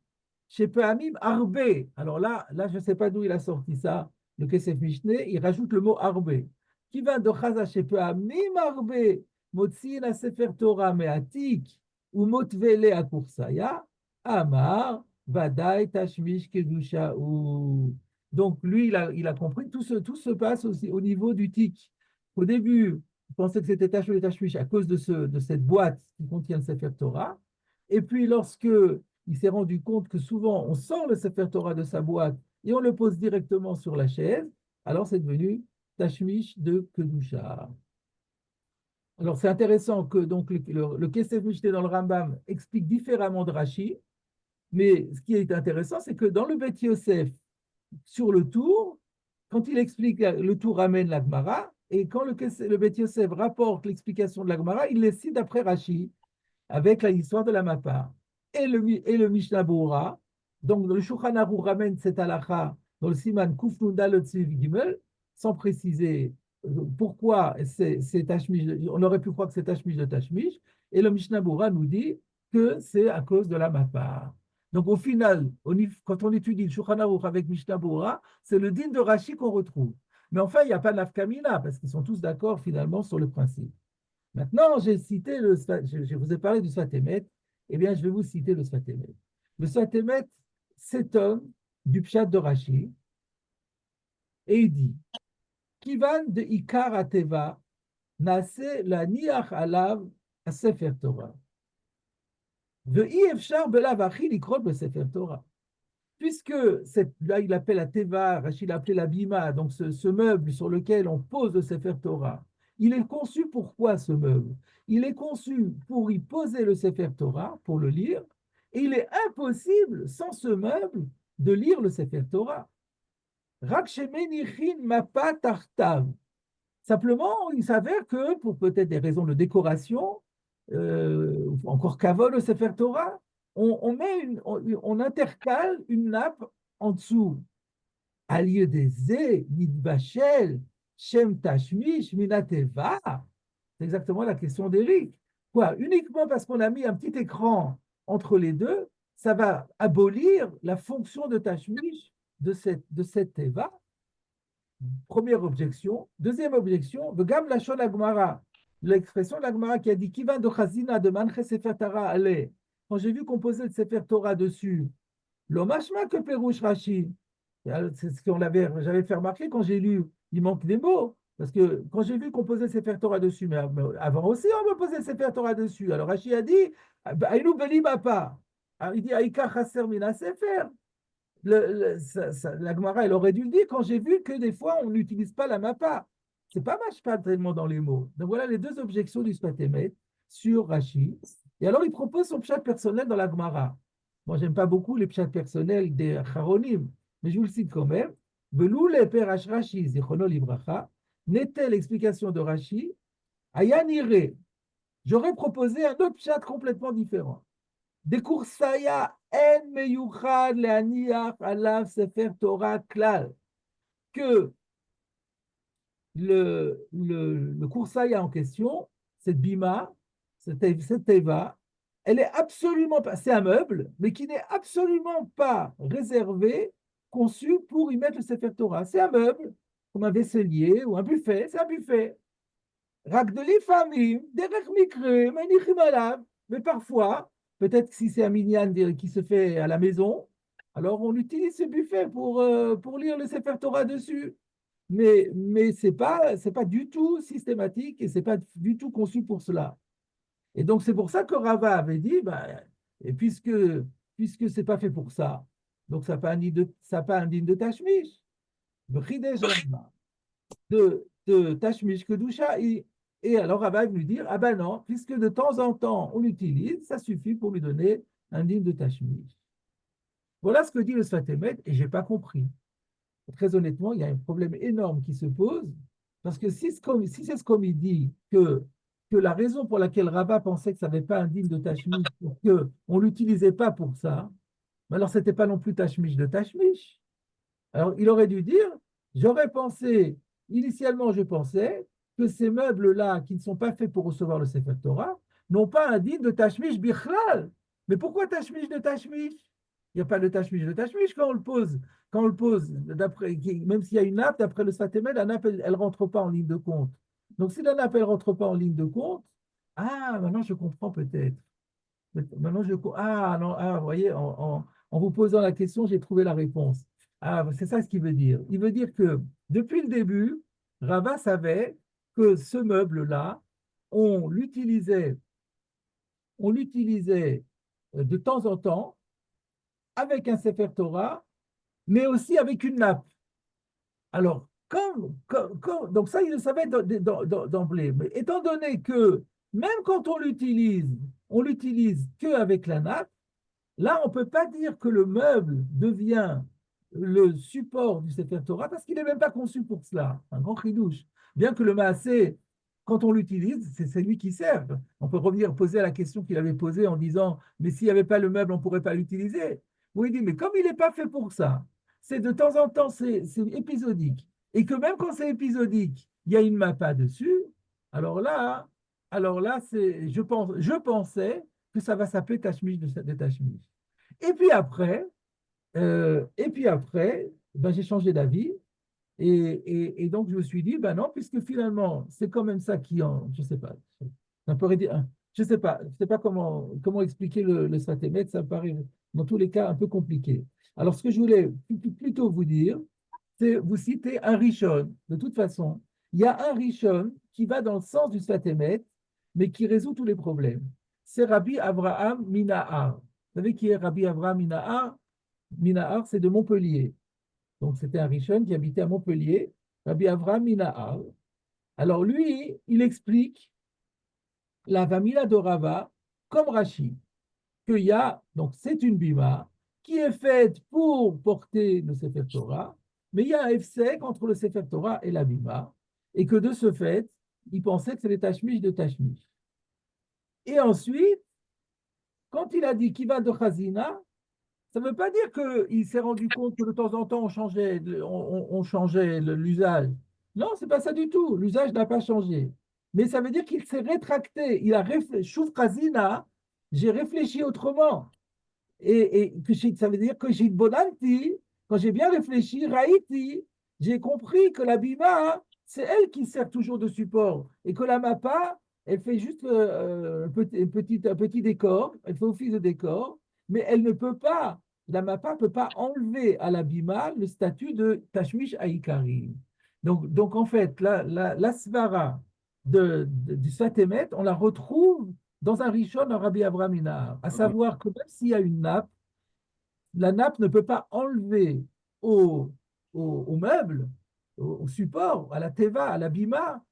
chez Pehamim Arbe. Alors là, je ne sais pas d'où il a sorti ça, le Kesef Mishneh, il rajoute le mot Arbe. Kivan de Chaza, chez Pehamim Arbe, Motzi la Sefer Torah Meatik, ou Motvele a Kursaya, Amar, Vadaï, Tashmish, Kedusha, ou. Donc lui, il a compris, tout se passe aussi au niveau du tik. Au début, il pensait que c'était Tashmish et Tashmish à cause de cette boîte qui contient le Sefer Torah. Et puis, lorsque il s'est rendu compte que souvent, on sort le Sefer Torah de sa boîte et on le pose directement sur la chaise, alors c'est devenu Tashmish de Kedusha. Alors, c'est intéressant que donc, le Kesef Mishneh dans le Rambam explique différemment de Rashi, mais ce qui est intéressant, c'est que dans le Bet Yosef, sur le tour, quand il explique, le tour ramène la Gemara, et quand le Bet Yosef rapporte l'explication de la Gemara, il les cite d'après Rashi, avec l'histoire de la Mappa. Et le Mishnah Bora, donc le Shulchan Aruch ramène cette halakha dans le Siman Kuf Nun Daled Tziv Gimel, sans préciser pourquoi c'est Tashmish, on aurait pu croire que c'est Tashmish de Tashmish, et le Mishnah Bora nous dit que c'est à cause de la Mappa. Donc au final, quand on étudie le Shulchan Aruch avec Mishnah Bora, c'est le din de Rashi qu'on retrouve. Mais enfin, il n'y a pas d'Afkamina, parce qu'ils sont tous d'accord finalement sur le principe. Maintenant, je vous ai parlé du Sfatemet, eh bien, je vais vous citer le Sfatemet. Le Sfatemet s'étonne du Pshat de Rashi, et il dit Kivan de Ikar Ateva, Nase la Niach Alav a Sefer Torah. Sefer Torah. Puisque là, il appelle la Teva, Rachid l'a appelé la Bima, donc ce meuble sur lequel on pose le Sefer Torah, il est conçu pourquoi ce meuble? Il est conçu pour y poser le Sefer Torah, pour le lire, et il est impossible, sans ce meuble, de lire le Sefer Torah. Rak shemenichin mapa tartav. Simplement, il s'avère que, pour peut-être des raisons de décoration, encore qu'avant le Sefer Torah, on intercale une nappe en dessous. À lieu des zé, nidbachel, shem tashmish, minateva. C'est exactement la question d'Éric. Quoi, uniquement parce qu'on a mis un petit écran entre les deux, ça va abolir la fonction de tashmish de cette teva. Première objection. Deuxième objection, Vegam lachon agmara, l'expression de l'agmara qui a dit Kivan de chazina de manche sefer Torah ale. Quand j'ai vu qu'on posait le sefer Torah dessus, l'omashma que perouche Rashi. C'est ce qu'on j'avais fait remarquer quand j'ai lu, il manque des mots. Parce que quand j'ai vu qu'on posait le sefer Torah dessus, mais avant aussi on me posait le sefer Torah dessus. Alors Rashi a dit Aïnou beli mapa. Il dit Aïka chaser mina sefer. La Gemara, elle aurait dû le dire quand j'ai vu que des fois, on n'utilise pas la mappa. C'est pas pas tellement dans les mots. Donc voilà les deux objections du Sfatemet sur Rashi. Et alors, il propose son pshat personnel dans la Gemara. Moi, j'aime pas beaucoup les pshats personnels des Charonim, mais je vous le cite quand même. Belou le perash Rashi, zichrono libracha, n'était l'explication de Rashi, ayanire. J'aurais proposé un autre pshat complètement différent. De Kursaya en meyuchad leaniach alav sefer Torah klal. Que le Kursaya en question, cette bima, cette teva, elle est absolument pas, c'est un meuble, mais qui n'est absolument pas réservé, conçu pour y mettre le sefer Torah. C'est un meuble, comme un vaisselier ou un buffet, c'est un buffet. Rak de l'ifamim, derech mikre, manichim alav, mais parfois, peut-être que si c'est un minyan qui se fait à la maison, alors on utilise ce buffet pour lire le Sefer Torah dessus. Mais ce n'est pas du tout systématique et ce n'est pas du tout conçu pour cela. Et donc c'est pour ça que Rava avait dit, et puisque ce n'est pas fait pour ça, Donc, ça pas un digne de Tashmish. B'chidesh Rava, de Tashmish Kedusha. Et alors, Rava va lui dire, ah ben non, puisque de temps en temps on l'utilise, ça suffit pour lui donner un digne de Tashmish. Voilà ce que dit le Sfat Emet, et je n'ai pas compris. Très honnêtement, il y a un problème énorme qui se pose, parce que si c'est ce qu'on il dit, que la raison pour laquelle Rabat pensait que ça n'avait pas un digne de Tashmish, qu'on ne l'utilisait pas pour ça, mais alors ce n'était pas non plus Tashmish de Tashmish. Alors il aurait dû dire, initialement je pensais que ces meubles-là, qui ne sont pas faits pour recevoir le Sefer Torah, n'ont pas un digne de Tashmish Bichlal. Mais pourquoi Tashmish de Tashmish? Il n'y a pas de Tashmish de Tashmish quand on le pose, même s'il y a une nappe, d'après le Sfatémed, la nappe, elle ne rentre pas en ligne de compte. Donc, si la nappe, elle ne rentre pas en ligne de compte, ah, maintenant je comprends peut-être. Maintenant, ah, non, ah, vous voyez, en vous posant la question, j'ai trouvé la réponse. Ah, c'est ça ce qu'il veut dire. Il veut dire que depuis le début, Rava savait que ce meuble-là, on l'utilisait, on l'utilisait de temps en temps avec un Sefer Torah, mais aussi avec une nappe. Alors, donc ça, il le savait d'emblée. Mais étant donné que même quand on l'utilise qu'avec la nappe, là, on ne peut pas dire que le meuble devient le support du Sefer Torah parce qu'il n'est même pas conçu pour cela. Un grand chidouche. Bien que le maasé, quand on l'utilise, c'est lui qui sert. On peut revenir poser la question qu'il avait posée en disant, mais s'il n'y avait pas le meuble, on ne pourrait pas l'utiliser. Oui, il dit, mais comme il n'est pas fait pour ça, c'est de temps en temps, c'est épisodique. Et que même quand c'est épisodique, il y a une mappa dessus, alors là, je pensais que ça va s'appeler Tashmish de Tashmish. Et puis après ben, j'ai changé d'avis. Et donc, je me suis dit, ben non, puisque finalement, c'est quand même ça qui en. Je ne sais pas. Un peu, je sais pas comment expliquer le Sfatémet, ça me paraît, dans tous les cas, un peu compliqué. Alors, ce que je voulais plutôt vous dire, c'est vous citer un Rishon. De toute façon, il y a un Rishon qui va dans le sens du Sfatémet, mais qui résout tous les problèmes. C'est Rabbi Avraham Minahar. Vous savez qui est Rabbi Avraham Minahar? Minahar, c'est de Montpellier. Donc, c'était un Rishon qui habitait à Montpellier, Rabbi Avraham Minahar. Alors, lui, il explique la Vamila de Rava comme Rashi, qu'il y a, donc c'est une bima qui est faite pour porter le Sefer Torah, mais il y a un efsek entre le Sefer Torah et la bima, et que de ce fait, il pensait que c'est les tashmish de tashmish. Et ensuite, quand il a dit Kiva de Chazina, ça ne veut pas dire qu'il s'est rendu compte que de temps en temps on changeait l'usage. Non, ce n'est pas ça du tout. L'usage n'a pas changé. Mais ça veut dire qu'il s'est rétracté. Il a réfléchi. Chouf Khazina, j'ai réfléchi autrement. Ça veut dire que j'ai bonanti, quand j'ai bien réfléchi, Raïti, j'ai compris que la bima, c'est elle qui sert toujours de support. Et que la mappa, elle fait juste un petit décor, elle fait office de décor, mais elle ne peut pas, la mappa ne peut pas enlever à la bima le statut de Tashmish Aïkari. Donc en fait, la svara du Satémet, on la retrouve dans un Rishon en Rabbi Avraham Minahar, à savoir que même s'il y a une nappe, la nappe ne peut pas enlever au meuble, au support, à la teva, à la bima,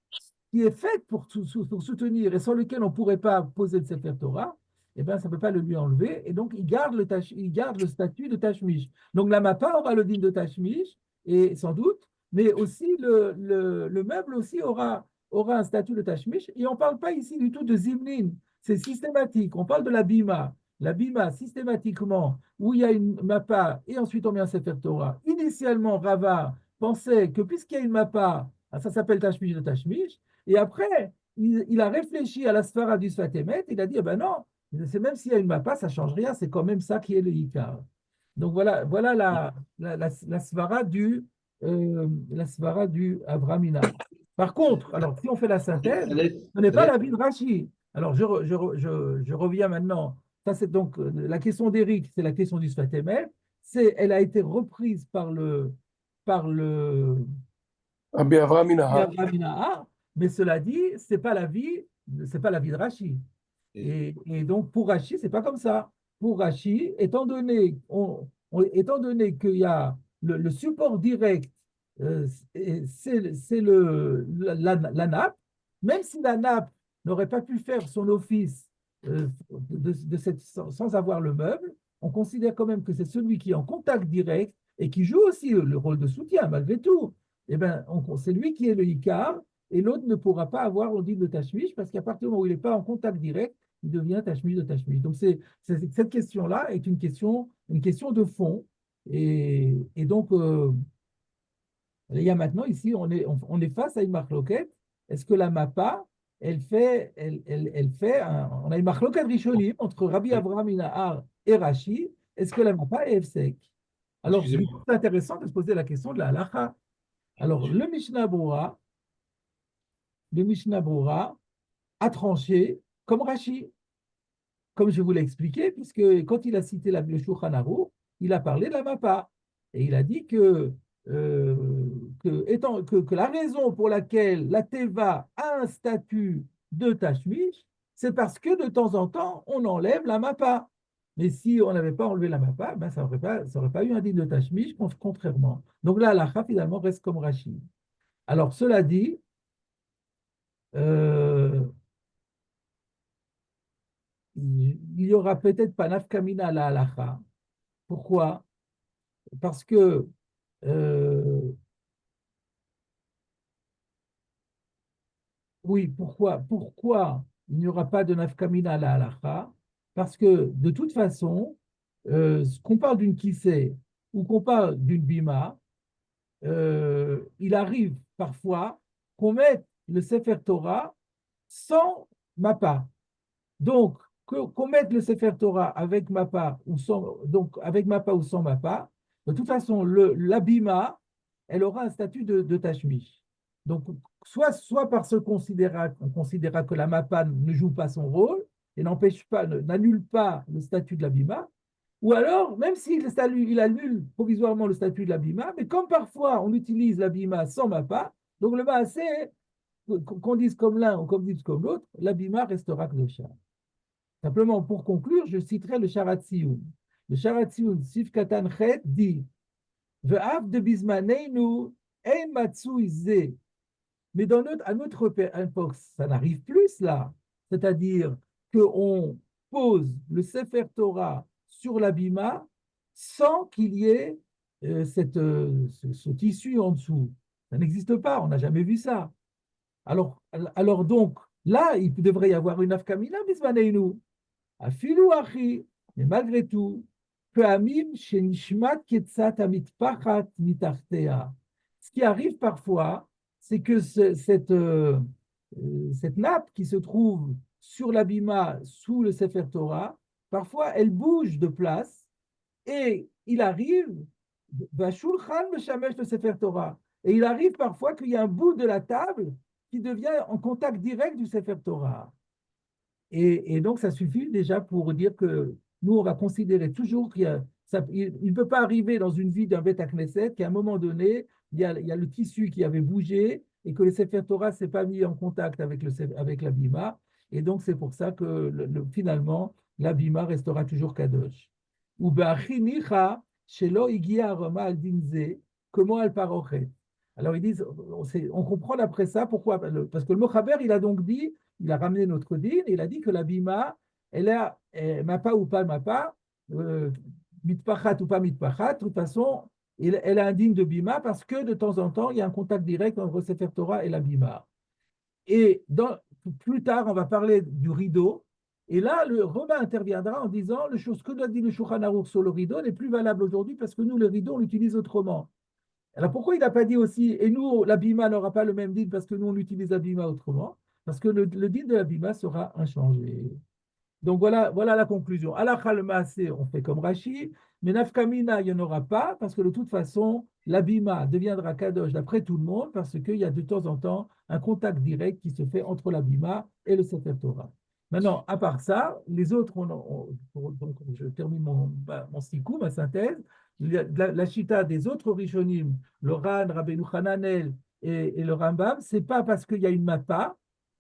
qui est faite pour soutenir et sur lequel on ne pourrait pas poser le Sefer Torah, eh bien, ça ne peut pas le lui enlever, et donc il garde le statut de Tashmish. Donc la mappa aura le digne de Tashmish, et sans doute, mais aussi le meuble aussi aura un statut de Tashmish, et on ne parle pas ici du tout de Zimnin, c'est systématique, on parle de la bima. La bima, systématiquement, où il y a une mappa, et ensuite on met un Sefer Torah. Initialement, Rava pensait que puisqu'il y a une mappa, ça s'appelle Tashmish de Tashmish, et après, il a réfléchi à la sphara du Sfatémet, il a dit, eh ben non, c'est même s'il y a une mappa, ça ne change rien, c'est quand même ça qui est le Yikar. Donc voilà la svara du Avramina. Par contre, alors si on fait la synthèse, ce n'est pas la vie de Rashi. Alors je reviens maintenant. Ça, c'est donc la question d'Éric, c'est la question du Sfatémet. Elle a été reprise par le Rabbi Avraham Minahar. Minahar, mais cela dit, c'est pas la vie de Rashi. Et donc pour Rashi, c'est pas comme ça. Pour Rashi, étant donné, étant donné qu'il y a le support direct, c'est la nappe, même si la nappe n'aurait pas pu faire son office sans avoir le meuble, on considère quand même que c'est celui qui est en contact direct et qui joue aussi le rôle de soutien, malgré tout. Eh ben, c'est lui qui est le Icar, et l'autre ne pourra pas avoir, on dit, le tashmish, parce qu'à partir du moment où il n'est pas en contact direct, il devient tashmish de tashmish. Donc, cette question-là est une question de fond. Et donc, il y a maintenant, ici, on est face à une marloquette. Est-ce que la MAPA, elle fait on a une marloquette rishonim entre Rabbi Abraham Inahar et Rashi. Est-ce que la MAPA est Efsek? Alors, Excusez-moi. c'est intéressant de se poser la question de la halacha. Alors, le Mishnah Brura a tranché comme Rashi, comme je vous l'ai expliqué, puisque quand il a cité le Shulchan Aruch, il a parlé de la MAPA. Et il a dit que la raison pour laquelle la Teva a un statut de Tashmish, c'est parce que de temps en temps, on enlève la MAPA. Mais si on n'avait pas enlevé la MAPA, ben ça aurait pas eu un digne de Tashmish, contrairement. Donc là, la finalement reste comme Rachid. Alors, cela dit, euh, il y aura peut-être pas nafkamina à la halacha. Pourquoi? Parce que, oui, pourquoi il n'y aura pas de nafkamina à la halacha? Parce que, de toute façon, qu'on parle d'une kissé ou qu'on parle d'une bima, il arrive parfois qu'on mette le Sefer Torah sans mappa. Donc, qu'on mette le Sefer Torah avec Mappa ou sans, donc avec Mappa ou sans Mappa, de toute façon, l'abima, elle aura un statut de tashmish. Donc, soit parce qu'on considéra que la Mappa ne joue pas son rôle et n'empêche pas, n'annule pas le statut de l'abima, ou alors, même s'il il annule provisoirement le statut de l'abima, mais comme parfois on utilise l'abima sans Mappa, donc le maasé, qu'on dise comme l'un ou qu'on dise comme l'autre, l'abima restera kdosha. Simplement, pour conclure, je citerai le Sharatziun. Le Sharatziun, Sif Katan Chet, dit Ve'av de Bismaneinu, Ein Matsui Ze. Mais à notre époque, ça n'arrive plus, là. C'est-à-dire qu'on pose le Sefer Torah sur l'abima sans qu'il y ait ce tissu en dessous. Ça n'existe pas, on n'a jamais vu ça. Alors donc, là, il devrait y avoir une afkamina bismaneinu. Afilou achi, mais malgré tout, פעמים שנשמט קצת המטפחת מתחתיה. Ce qui arrive parfois, c'est que cette nappe qui se trouve sur l'abima sous le Sefer Torah, parfois elle bouge de place et il arrive, Vashulchan meshamesh le Sefer Torah, et il arrive parfois qu'il y a un bout de la table qui devient en contact direct du Sefer Torah. Et donc, ça suffit déjà pour dire que nous, on va considérer toujours qu'il ne peut pas arriver dans une vie d'un Beth Knesset qu'à un moment donné, il y a le tissu qui avait bougé et que le Sefer Torah ne s'est pas mis en contact avec l'abima. Et donc, c'est pour ça que finalement, l'abima restera toujours kadosh. Ou ba'achinicha shelo igia aroma al dinze, comment al parochet. Alors, ils disent, on comprend après ça, pourquoi? Parce que le Mochaber, il a donc dit, il a ramené notre din, et il a dit que la bima, elle a mappa ou pas mappa, mitpachat ou pas mitpachat, de toute façon, elle a un din de bima parce que de temps en temps, il y a un contact direct entre Sefer Torah et la bima. Et plus tard, on va parler du rideau, et là, le Romain interviendra en disant, ce que doit dire le Shulchan Aruch sur le rideau n'est plus valable aujourd'hui parce que nous, le rideau, on l'utilise autrement. Alors pourquoi il n'a pas dit aussi, et nous, l'abima n'aura pas le même din parce que nous, on utilise l'abima autrement? Parce que le din de l'abima sera inchangé. Donc voilà la conclusion. À la khalmaasé, on fait comme Rashi, mais nafkamina, il n'y en aura pas parce que de toute façon, l'abima deviendra kadosh d'après tout le monde parce qu'il y a de temps en temps un contact direct qui se fait entre l'abima et le Sefer Torah. Maintenant, à part ça, les autres, donc, je termine mon sikou, ma synthèse. La chita des autres Rishonim, le Ran, Rabbeinu Hananel et le Rambam, c'est pas parce qu'il y a une mappa,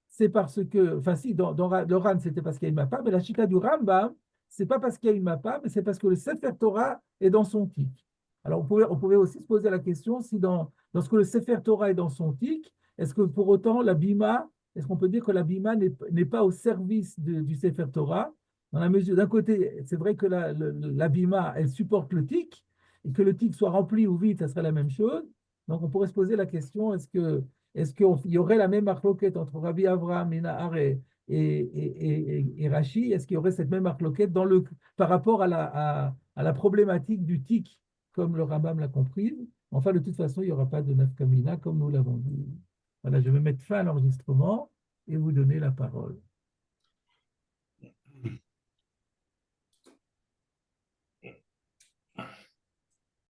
c'est parce que, enfin si, dans le Ran, c'était parce qu'il y a une mappa, mais la chita du Rambam, c'est pas parce qu'il y a une mappa, mais c'est parce que le Sefer Torah est dans son tic. Alors, on pouvait aussi se poser la question si lorsque le Sefer Torah est dans son tic, est-ce que pour autant la bima, est-ce qu'on peut dire que la bima n'est pas au service du Sefer Torah? Dans la mesure, d'un côté, c'est vrai que la bima, elle supporte le tic, et que le tic soit rempli ou vide, ça serait la même chose. Donc, on pourrait se poser la question, est-ce qu'il y aurait la même marloquette entre Rabbi Avraham, Minahar et Rashi? Est-ce qu'il y aurait cette même marloquette par rapport à la problématique du tic, comme le Rambam l'a compris? Enfin, de toute façon, il n'y aura pas de nafkamina, comme nous l'avons dit. Voilà, je vais mettre fin à l'enregistrement et vous donner la parole.